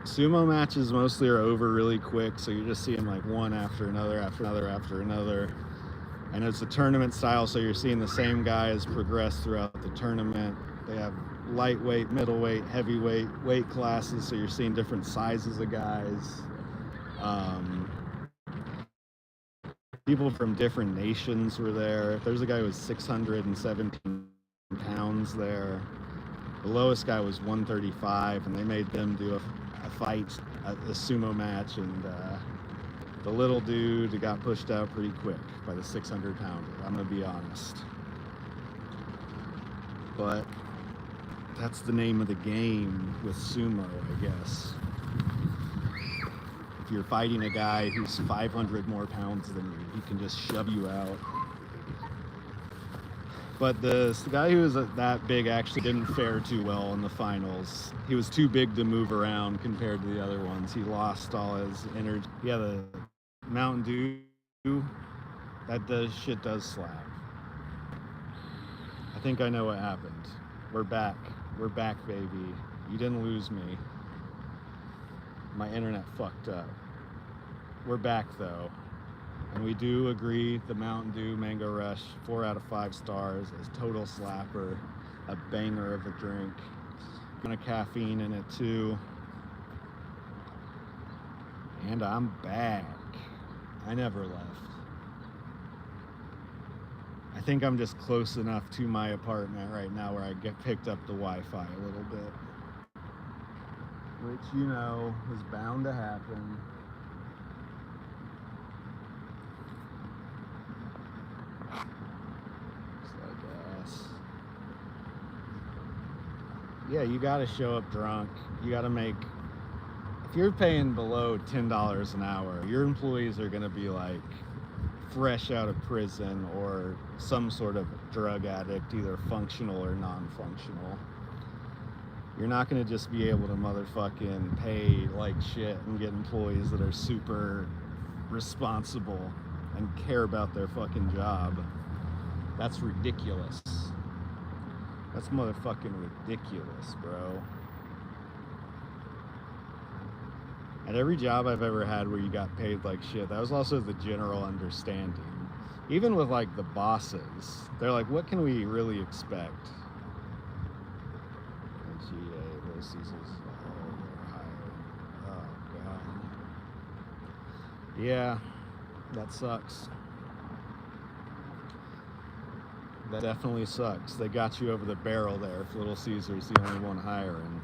Sumo matches mostly are over really quick, so you're just seeing like one after another, after another, after another. And it's a tournament style, so you're seeing the same guys progress throughout the tournament. They have lightweight, middleweight, heavyweight weight classes, so you're seeing different sizes of guys. People from different nations were there. There's a guy who was 617 pounds there. The lowest guy was 135, and they made them do a fight, a sumo match, and the little dude got pushed out pretty quick by the 600-pounder. I'm gonna be honest, but that's the name of the game with sumo, I guess. If you're fighting a guy who's 500 more pounds than you, he can just shove you out. But the guy who was that big actually didn't fare too well in the finals. He was too big to move around compared to the other ones. He lost all his energy. Yeah, the Mountain Dew, that shit does slap. I think I know what happened. We're back. We're back, baby. You didn't lose me. My internet fucked up. We're back, though. And we do agree the Mountain Dew Mango Rush, 4 out of 5 stars, is total slapper, a banger of a drink. Kind of caffeine in it too. And I'm back. I never left. I think I'm just close enough to my apartment right now where I picked up the Wi-Fi a little bit. Which, you know, is bound to happen. Yeah, you gotta show up drunk. You gotta make, if you're paying below $10 an hour, your employees are gonna be like fresh out of prison or some sort of drug addict, either functional or non-functional. You're not gonna just be able to motherfucking pay like shit and get employees that are super responsible and care about their fucking job. That's ridiculous. That's motherfucking ridiculous, bro. At every job I've ever had where you got paid like shit, that was also the general understanding. Even with like the bosses, they're like, what can we really expect? GA, Little Caesars, they're higher. Oh, God. Yeah, that sucks. That definitely sucks. They got you over the barrel there if Little Caesars the only one hiring.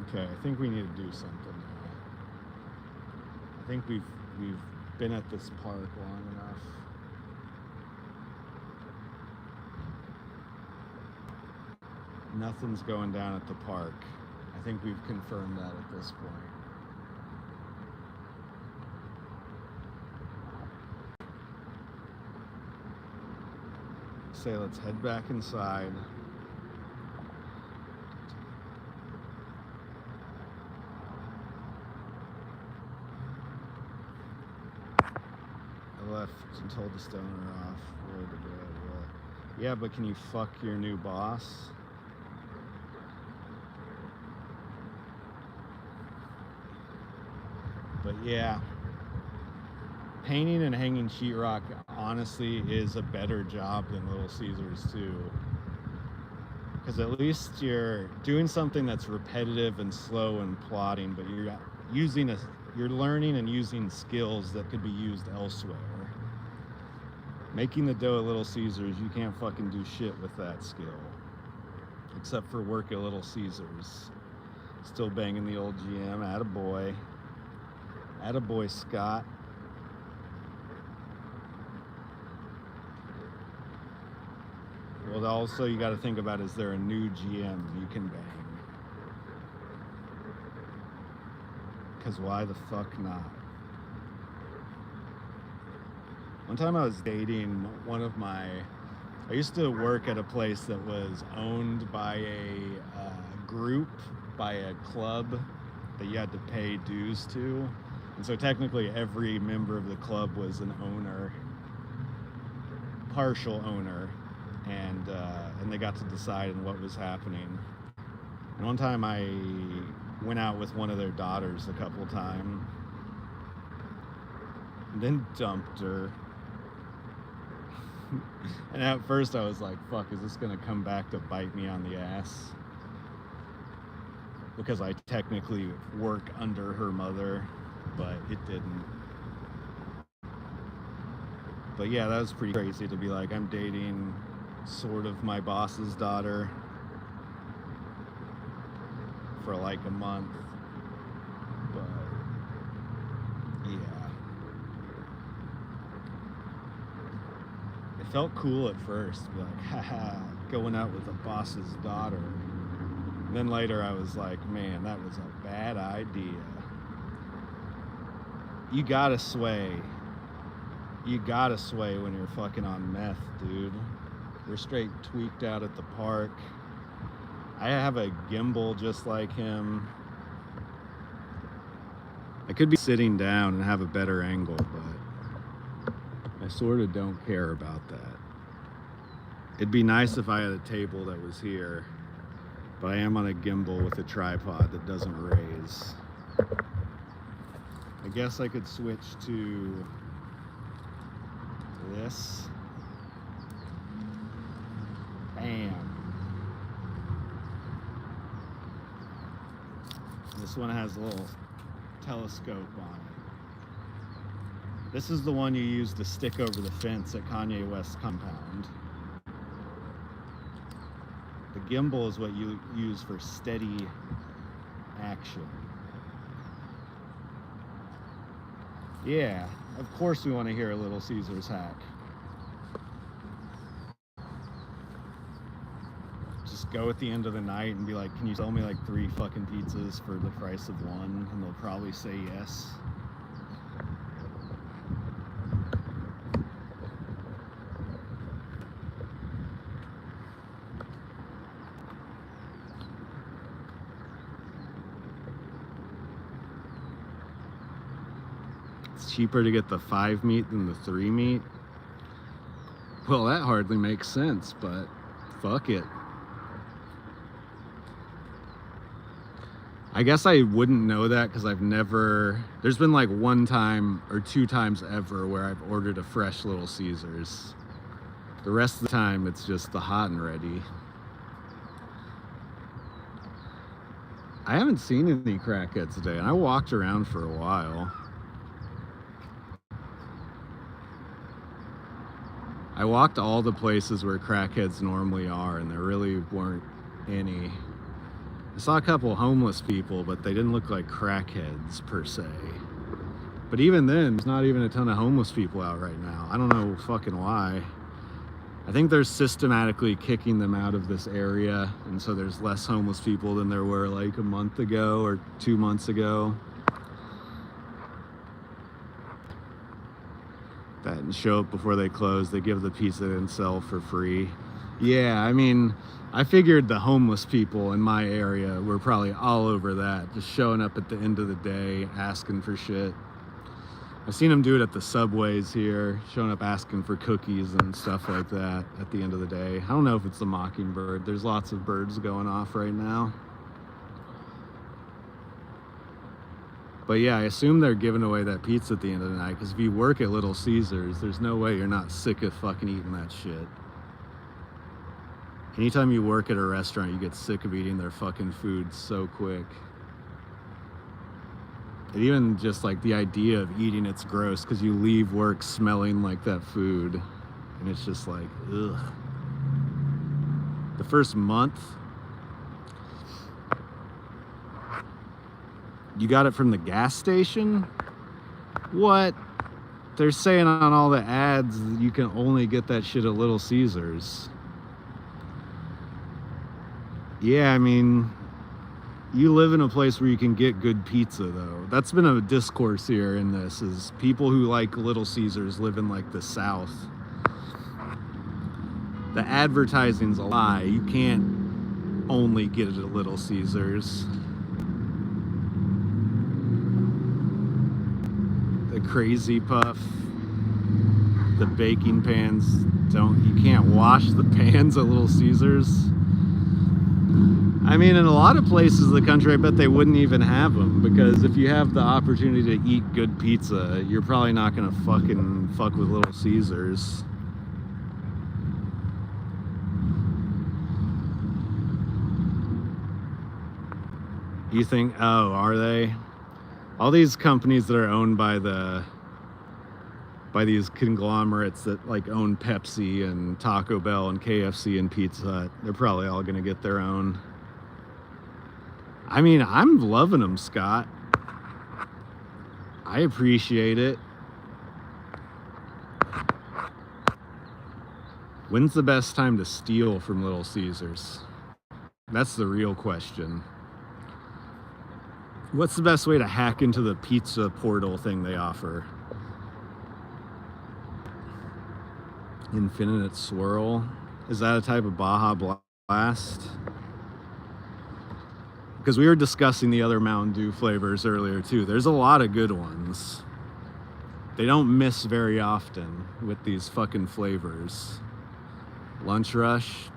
Okay, I think we need to do something now. I think we've been at this park long enough. Nothing's going down at the park. I think we've confirmed that at this point. Say let's head back inside. I left and told the stoner off. Yeah, but can you fuck your new boss? But yeah, painting and hanging sheetrock honestly is a better job than Little Caesars too. Because at least you're doing something that's repetitive and slow and plodding, but you're learning and using skills that could be used elsewhere. Making the dough at Little Caesars, you can't fucking do shit with that skill. Except for work at Little Caesars. Still banging the old GM, attaboy. Attaboy, Scott. Well, also you got to think about, is there a new GM you can bang? Because why the fuck not? One time I was dating I used to work at a place that was owned by a group, by a club that you had to pay dues to. And so technically every member of the club was an owner, partial owner, and they got to decide on what was happening. And one time I went out with one of their daughters a couple times, and then dumped her. And at first I was like, fuck, is this gonna come back to bite me on the ass? Because I technically work under her mother, but it didn't. But yeah, that was pretty crazy to be like, I'm dating sort of my boss's daughter for like a month. But yeah. It felt cool at first, to be like, haha, going out with a boss's daughter. And then later I was like, man, that was a bad idea. You gotta sway. You gotta sway when you're fucking on meth, dude. We're straight tweaked out at the park. I have a gimbal just like him. I could be sitting down and have a better angle, but I sort of don't care about that. It'd be nice if I had a table that was here, but I am on a gimbal with a tripod that doesn't raise. I guess I could switch to this. Bam. This one has a little telescope on it. This is the one you use to stick over the fence at Kanye West's compound. The gimbal is what you use for steady action. Yeah, of course we want to hear a Little Caesars hack. just go at the end of the night and be like, can you sell me like 3 fucking pizzas for the price of 1? And they'll probably say yes. It's cheaper to get the 5 meat than the 3 meat. Well, that hardly makes sense, but fuck it. I guess I wouldn't know that because I've never, there's been like 1 time or 2 times ever where I've ordered a fresh Little Caesars. The rest of the time it's just the hot and ready. I haven't seen any crackheads today, and I walked around for a while. I walked all the places where crackheads normally are, and there really weren't any. I saw a couple homeless people, but they didn't look like crackheads per se. But even then, there's not even a ton of homeless people out right now. I don't know fucking why. I think they're systematically kicking them out of this area, and so there's less homeless people than there were like a month ago or 2 months ago. That and show up before they close. They give the pizza and sell for free. Yeah, I mean, I figured the homeless people in my area were probably all over that, just showing up at the end of the day, asking for shit. I've seen them do it at the subways here, showing up asking for cookies and stuff like that at the end of the day. I don't know if it's the Mockingbird. There's lots of birds going off right now. But yeah, I assume they're giving away that pizza at the end of the night, because if you work at Little Caesars, there's no way you're not sick of fucking eating that shit. Anytime you work at a restaurant, you get sick of eating their fucking food so quick. And even just like the idea of eating it's gross, because you leave work smelling like that food. And it's just like, ugh. The first month, you got it from the gas station? What? They're saying on all the ads that you can only get that shit at Little Caesars. Yeah, I mean, you live in a place where you can get good pizza, though. That's been a discourse here in this, is people who like Little Caesars live in like the South. The advertising's a lie. You can't only get it at Little Caesars. The Crazy Puff, the baking pans, you can't wash the pans at Little Caesars. I mean, in a lot of places in the country, I bet they wouldn't even have them, because if you have the opportunity to eat good pizza, you're probably not gonna fucking fuck with Little Caesars. You think, oh, are they? All these companies that are owned by these conglomerates that like own Pepsi and Taco Bell and KFC and Pizza Hut, they're probably all gonna get their own. I mean, I'm loving them, Scott. I appreciate it. When's the best time to steal from Little Caesars? That's the real question. What's the best way to hack into the pizza portal thing they offer? Infinite Swirl? Is that a type of Baja Blast? Because we were discussing the other Mountain Dew flavors earlier too. There's a lot of good ones. They don't miss very often with these fucking flavors. Lunch Rush.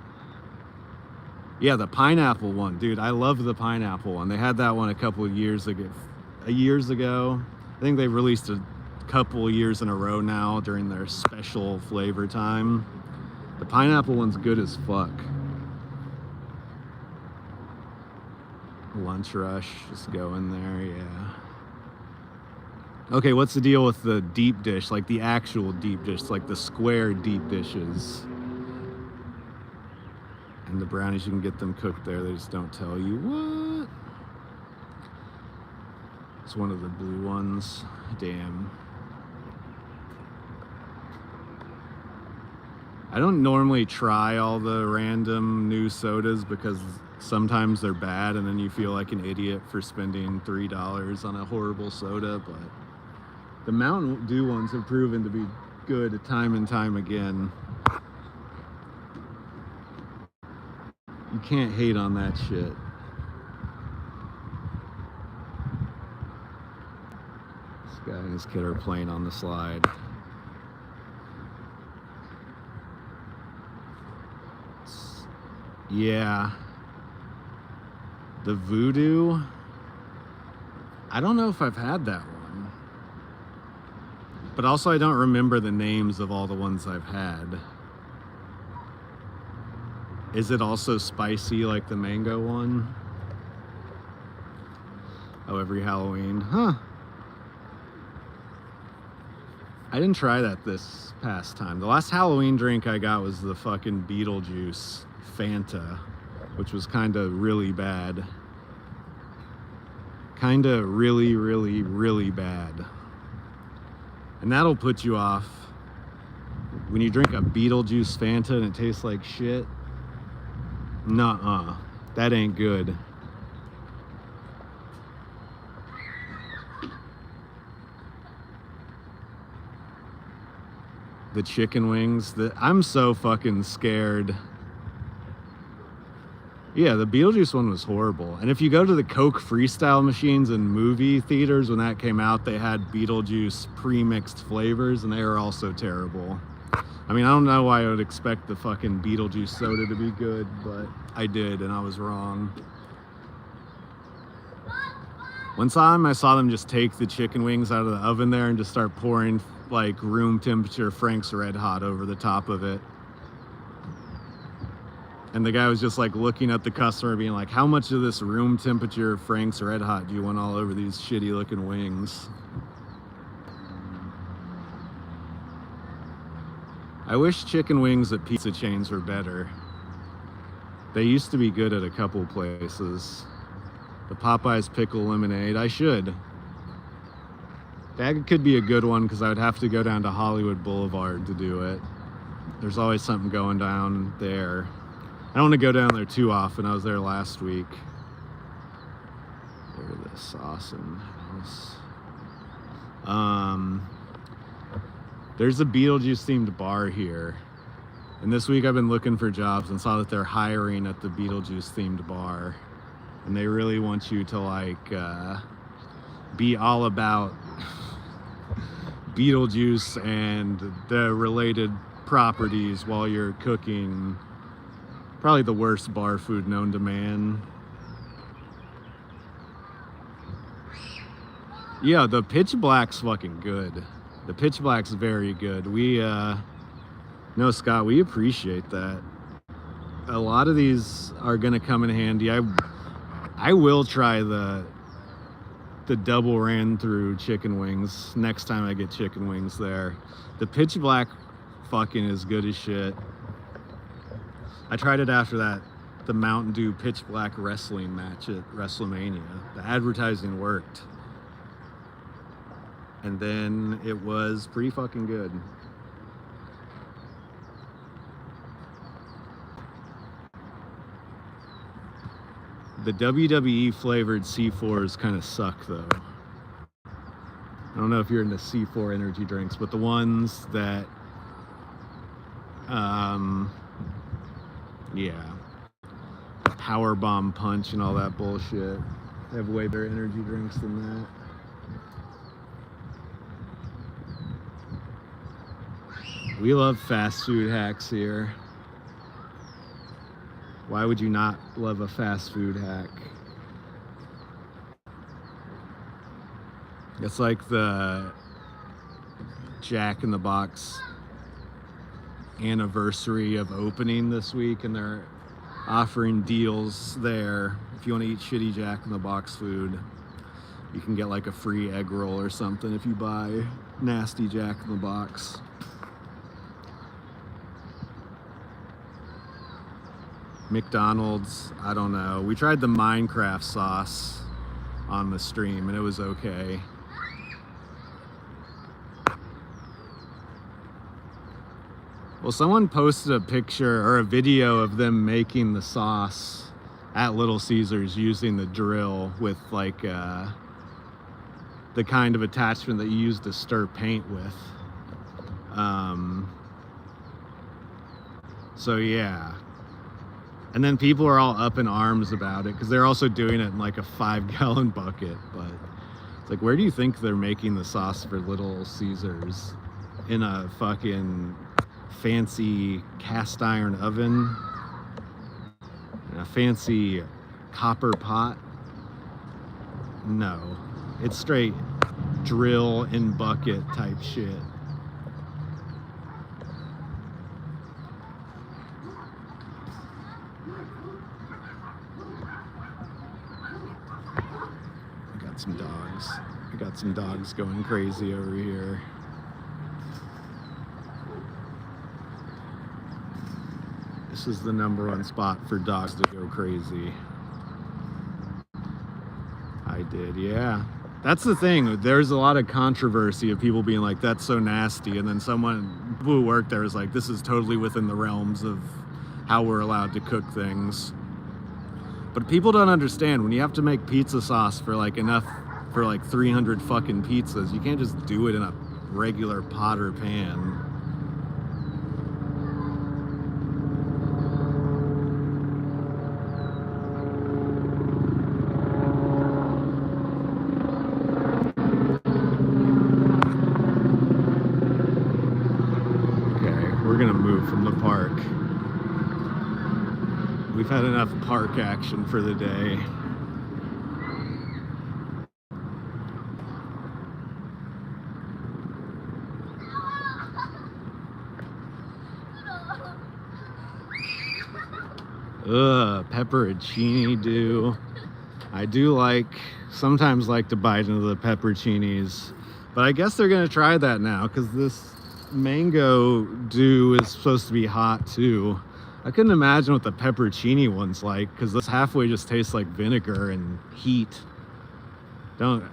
Yeah, the pineapple one, dude. I love the pineapple one. They had that one a couple of years ago. I think they've released a couple of years in a row now during their special flavor time. The pineapple one's good as fuck. Lunch Rush, just go in there, yeah. Okay, what's the deal with the deep dish, like the actual deep dish, like the square deep dishes? And the brownies, you can get them cooked there, they just don't tell you. What? It's one of the blue ones. Damn. I don't normally try all the random new sodas because sometimes they're bad and then you feel like an idiot for spending $3 on a horrible soda, but the Mountain Dew ones have proven to be good time and time again. You can't hate on that shit. This guy and his kid are playing on the slide. Yeah. The Voodoo. I don't know if I've had that one. But also I don't remember the names of all the ones I've had. Is it also spicy like the mango one? Oh, every Halloween. Huh. I didn't try that this past time. The last Halloween drink I got was the fucking Beetlejuice Fanta, which was kind of really bad. Kind of really, really, really bad. And that'll put you off. When you drink a Beetlejuice Fanta and it tastes like shit, nuh-uh. That ain't good. The chicken wings, I'm so fucking scared. Yeah, the Beetlejuice one was horrible. And if you go to the Coke Freestyle machines in movie theaters, when that came out, they had Beetlejuice pre-mixed flavors, and they were also terrible. I mean, I don't know why I would expect the fucking Beetlejuice soda to be good, but I did, and I was wrong. One time I saw them just take the chicken wings out of the oven there and just start pouring like room temperature Frank's Red Hot over the top of it. And the guy was just like looking at the customer being like, how much of this room temperature Frank's Red Hot do you want all over these shitty looking wings? I wish chicken wings at pizza chains were better. They used to be good at a couple places. The Popeyes pickle lemonade, I should. That could be a good one because I would have to go down to Hollywood Boulevard to do it. There's always something going down there. I don't want to go down there too often. I was there last week. Look at this, awesome. There's a Beetlejuice themed bar here. And this week I've been looking for jobs and saw that they're hiring at the Beetlejuice themed bar. And they really want you to like be all about Beetlejuice and the related properties while you're cooking. Probably the worst bar food known to man. Yeah, the Pitch Black's fucking good. The Pitch Black's very good. No, Scott, we appreciate that. A lot of these are gonna come in handy. I will try the double ran through chicken wings next time I get chicken wings there. The Pitch Black fucking is good as shit. I tried it after the Mountain Dew Pitch Black wrestling match at WrestleMania. The advertising worked. And then it was pretty fucking good. The WWE flavored C4s kind of suck though. I don't know if you're into C4 energy drinks, but the ones that, yeah, Power Bomb Punch and all that bullshit, they have way better energy drinks than that. We love fast food hacks here. Why would you not love a fast food hack? It's like the Jack in the Box anniversary of opening this week, and they're offering deals there. If you want to eat shitty Jack in the Box food, you can get like a free egg roll or something if you buy nasty Jack in the Box. McDonald's, I don't know. We tried the Minecraft sauce on the stream and it was okay. Well, someone posted a picture or a video of them making the sauce at Little Caesars using the drill with like the kind of attachment that you use to stir paint with. So yeah. And then people are all up in arms about it because they're also doing it in like a 5-gallon bucket. But it's like, where do you think they're making the sauce for Little Caesars? In a fucking fancy cast iron oven? In a fancy copper pot? No. It's straight drill in bucket type shit. I got some dogs going crazy over here. This is the #1 spot for dogs to go crazy. I did, yeah. That's the thing. There's a lot of controversy of people being like, that's so nasty. And then someone who worked there was like, this is totally within the realms of how we're allowed to cook things. But people don't understand, when you have to make pizza sauce for like enough for like 300 fucking pizzas, you can't just do it in a regular pot or pan. Okay, we're gonna move from the park. We've had enough park action for the day. Ugh, pepperoncini do. I do sometimes like to bite into the pepperoncinis, but I guess they're gonna try that now because this mango dew is supposed to be hot too. I couldn't imagine what the pepperoncini one's like because this halfway just tastes like vinegar and heat. Don't.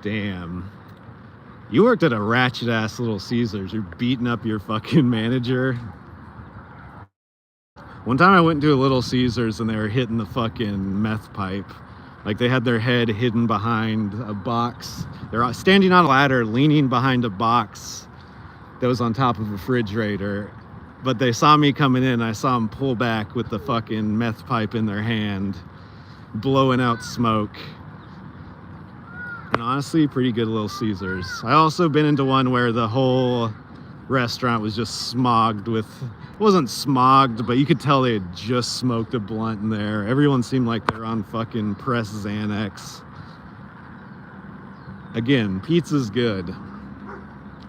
Damn. You worked at a ratchet ass Little Caesars. You're beating up your fucking manager. One time I went into a Little Caesars and they were hitting the fucking meth pipe. Like they had their head hidden behind a box. They're standing on a ladder, leaning behind a box that was on top of a refrigerator. But they saw me coming in. I saw them pull back with the fucking meth pipe in their hand, blowing out smoke. And honestly, pretty good Little Caesars. I also been into one where the whole restaurant was just smogged with, it wasn't smogged, but you could tell they had just smoked a blunt in there. Everyone seemed like they're on fucking press Xanax. Again, pizza's good.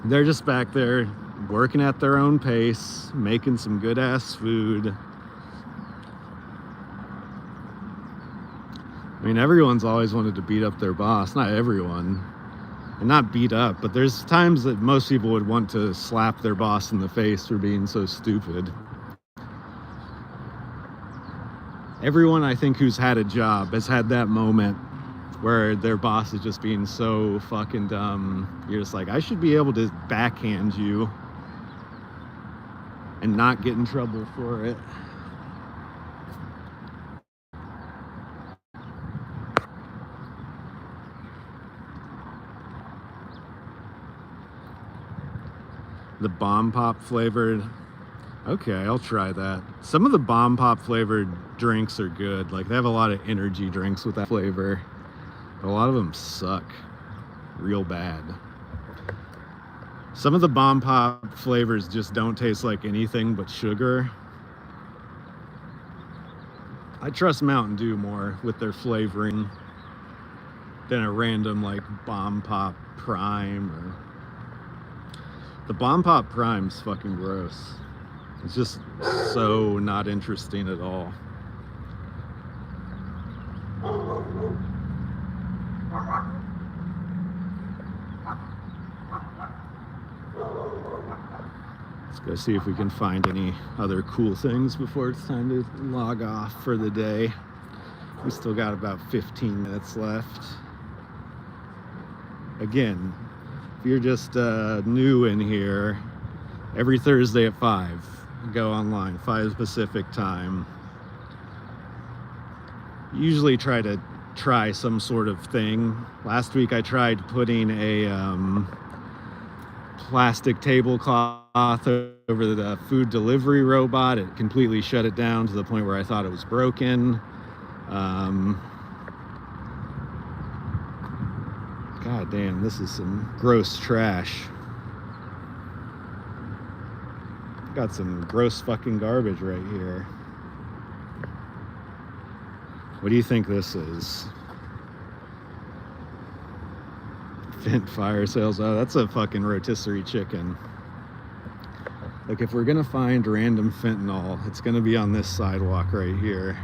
They're just back there working at their own pace, making some good ass food. I mean, everyone's always wanted to beat up their boss. Not everyone. And not beat up, but there's times that most people would want to slap their boss in the face for being so stupid. Everyone, I think, who's had a job has had that moment where their boss is just being so fucking dumb. You're just like, I should be able to backhand you and not get in trouble for it. The Bomb Pop flavored. Okay, I'll try that. Some of the Bomb Pop flavored drinks are good. Like they have a lot of energy drinks with that flavor. A lot of them suck real bad. Some of the Bomb Pop flavors just don't taste like anything but sugar. I trust Mountain Dew more with their flavoring than a random like Bomb Pop Prime or... The Bomb Pop Prime's fucking gross. It's just so not interesting at all. Let's go see if we can find any other cool things before it's time to log off for the day. We still got about 15 minutes left. Again, if you're just new in here, every Thursday at 5, go online, 5 Pacific time. Usually try some sort of thing. Last week I tried putting a plastic tablecloth over the food delivery robot. It completely shut it down to the point where I thought it was broken. God damn, this is some gross trash. Got some gross fucking garbage right here. What do you think this is? Fent fire sales. Oh, that's a fucking rotisserie chicken. Like, if we're gonna find random fentanyl, it's gonna be on this sidewalk right here.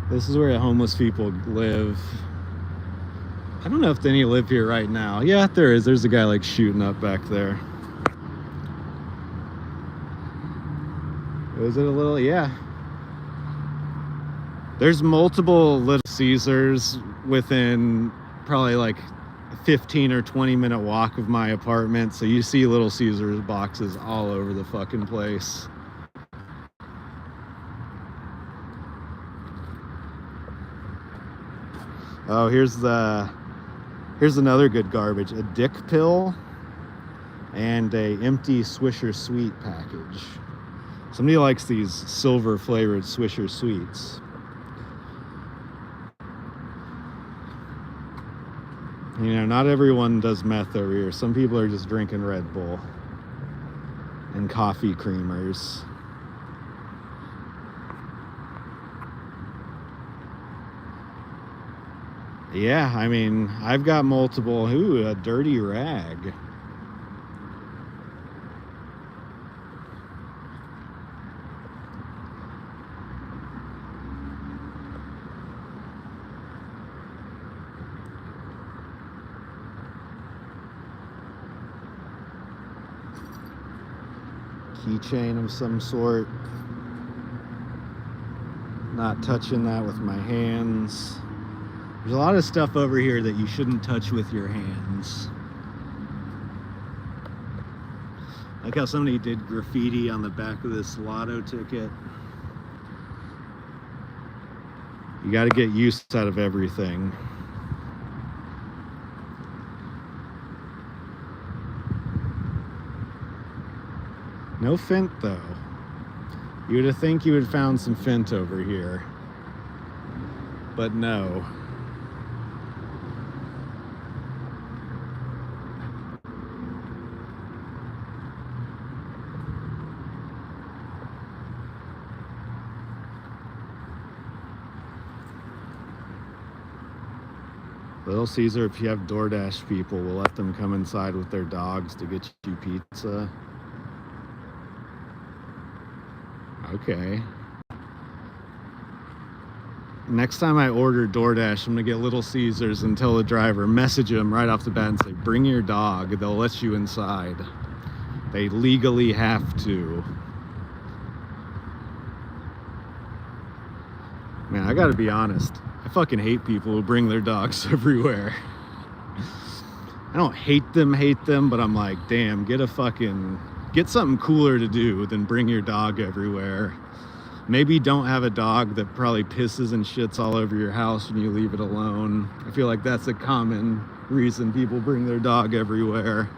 This is where homeless people live. I don't know if any live here right now. Yeah, there is. There's a guy like shooting up back there. Was it a little? Yeah. There's multiple Little Caesars within probably like a 15 or 20 minute walk of my apartment. So you see Little Caesars boxes all over the fucking place. Oh, here's another good garbage. A dick pill and a empty Swisher Sweet package. Somebody likes these silver flavored Swisher Sweets. You know, not everyone does meth over here. Some people are just drinking Red Bull and coffee creamers. Yeah, I mean, I've got multiple. Ooh, a dirty rag. Keychain of some sort. Not touching that with my hands. There's a lot of stuff over here that you shouldn't touch with your hands. Like how somebody did graffiti on the back of this lotto ticket. You got to get use out of everything. No Fent though. You would think you would have found some Fent over here. But no. Little Caesar, if you have DoorDash people, we'll let them come inside with their dogs to get you pizza. Okay. Next time I order DoorDash, I'm gonna get Little Caesars and tell the driver, message them right off the bat and say, bring your dog, they'll let you inside. They legally have to. Man, I gotta be honest. I fucking hate people who bring their dogs everywhere. I don't hate them, but I'm like, damn, get something cooler to do than bring your dog everywhere. Maybe don't have a dog that probably pisses and shits all over your house when you leave it alone. I feel like that's a common reason people bring their dog everywhere.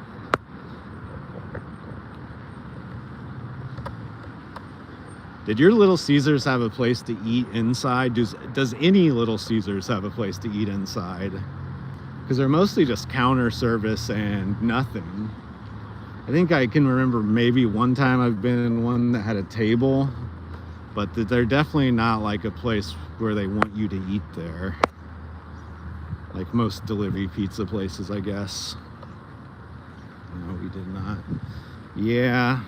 Did your Little Caesars have a place to eat inside? Does any Little Caesars have a place to eat inside? Because they're mostly just counter service and nothing. I think I can remember maybe one time I've been in one that had a table, but they're definitely not like a place where they want you to eat there. Like most delivery pizza places, I guess. No, we did not. Yeah.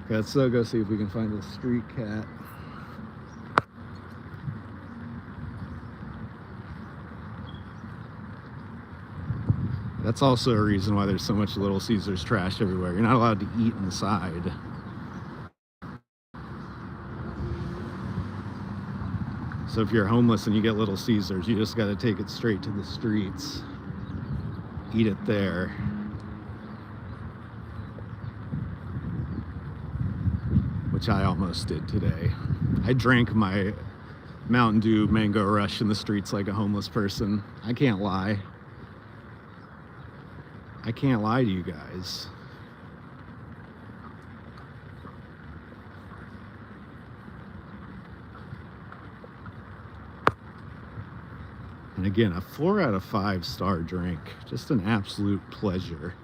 Okay, let's go see if we can find a street cat. That's also a reason why there's so much Little Caesars trash everywhere. You're not allowed to eat inside. So if you're homeless and you get Little Caesars, you just got to take it straight to the streets. Eat it there. Which I almost did today. I drank my Mountain Dew Mango Rush in the streets like a homeless person. I can't lie. I can't lie to you guys. And again, a 4 out of 5 star drink. Just an absolute pleasure.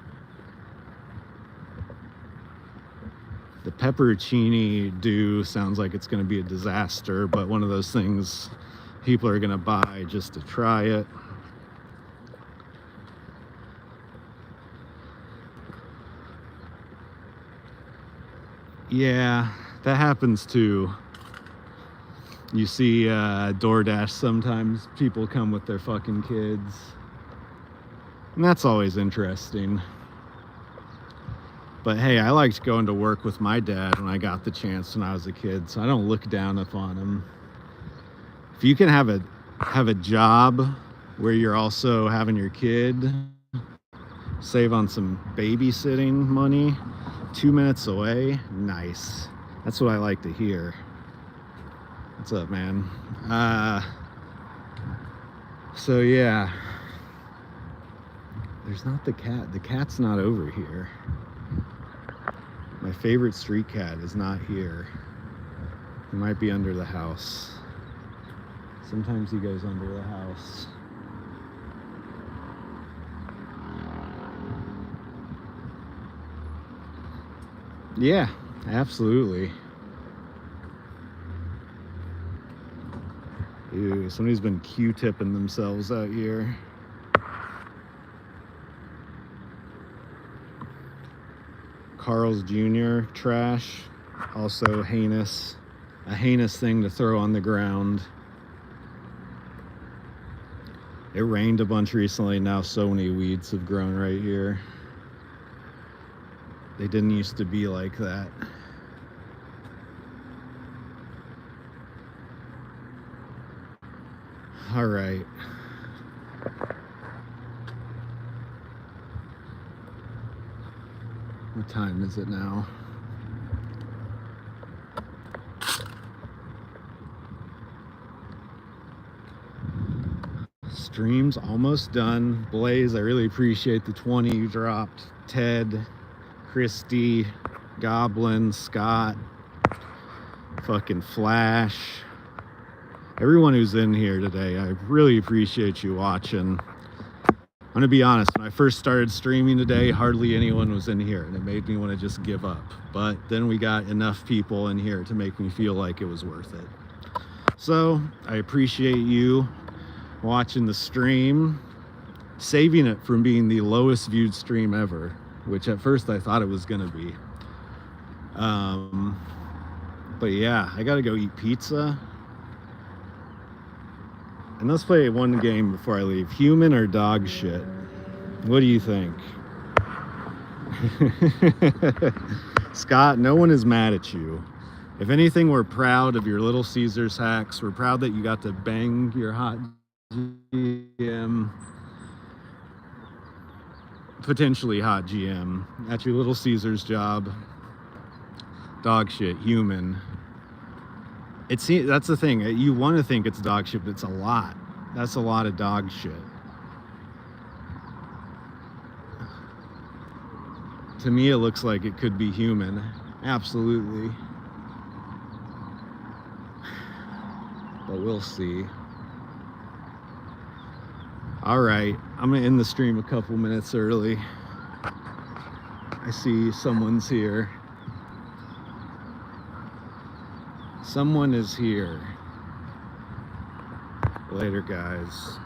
The pepperoncini dew sounds like it's going to be a disaster, but one of those things people are going to buy just to try it. Yeah, that happens too. You see DoorDash, sometimes people come with their fucking kids. And that's always interesting. But hey, I liked going to work with my dad when I got the chance when I was a kid, so I don't look down upon him. If you can have a job where you're also having your kid, save on some babysitting money, 2 minutes away, nice. That's what I like to hear. What's up, man? So yeah, there's not the cat. The cat's not over here. My favorite street cat is not here. He might be under the house. Sometimes he goes under the house. Yeah, absolutely. Ew, somebody's been Q-tipping themselves out here. Carl's Jr. trash, also heinous. A heinous thing to throw on the ground. It rained a bunch recently, now so many weeds have grown right here. They didn't used to be like that. All right. What time is it now? Stream's almost done. Blaze, I really appreciate the 20 you dropped. Ted, Christy, Goblin, Scott, fucking Flash. Everyone who's in here today, I really appreciate you watching. I'm gonna be honest, when I first started streaming today, hardly anyone was in here, and it made me want to just give up. But then we got enough people in here to make me feel like it was worth it. So I appreciate you watching the stream, saving it from being the lowest viewed stream ever, which at first I thought it was gonna be. But yeah, I gotta go eat pizza. And let's play one game before I leave. Human or dog shit? What do you think? Scott, no one is mad at you. If anything, we're proud of your Little Caesars hacks. We're proud that you got to bang your hot GM, potentially hot GM, at your Little Caesars job. Dog shit, human. That's the thing. You want to think it's dog shit, but it's a lot. That's a lot of dog shit. To me, it looks like it could be human. Absolutely. But we'll see. All right. I'm going to end the stream a couple minutes early. I see someone's here. Someone is here. Later, guys.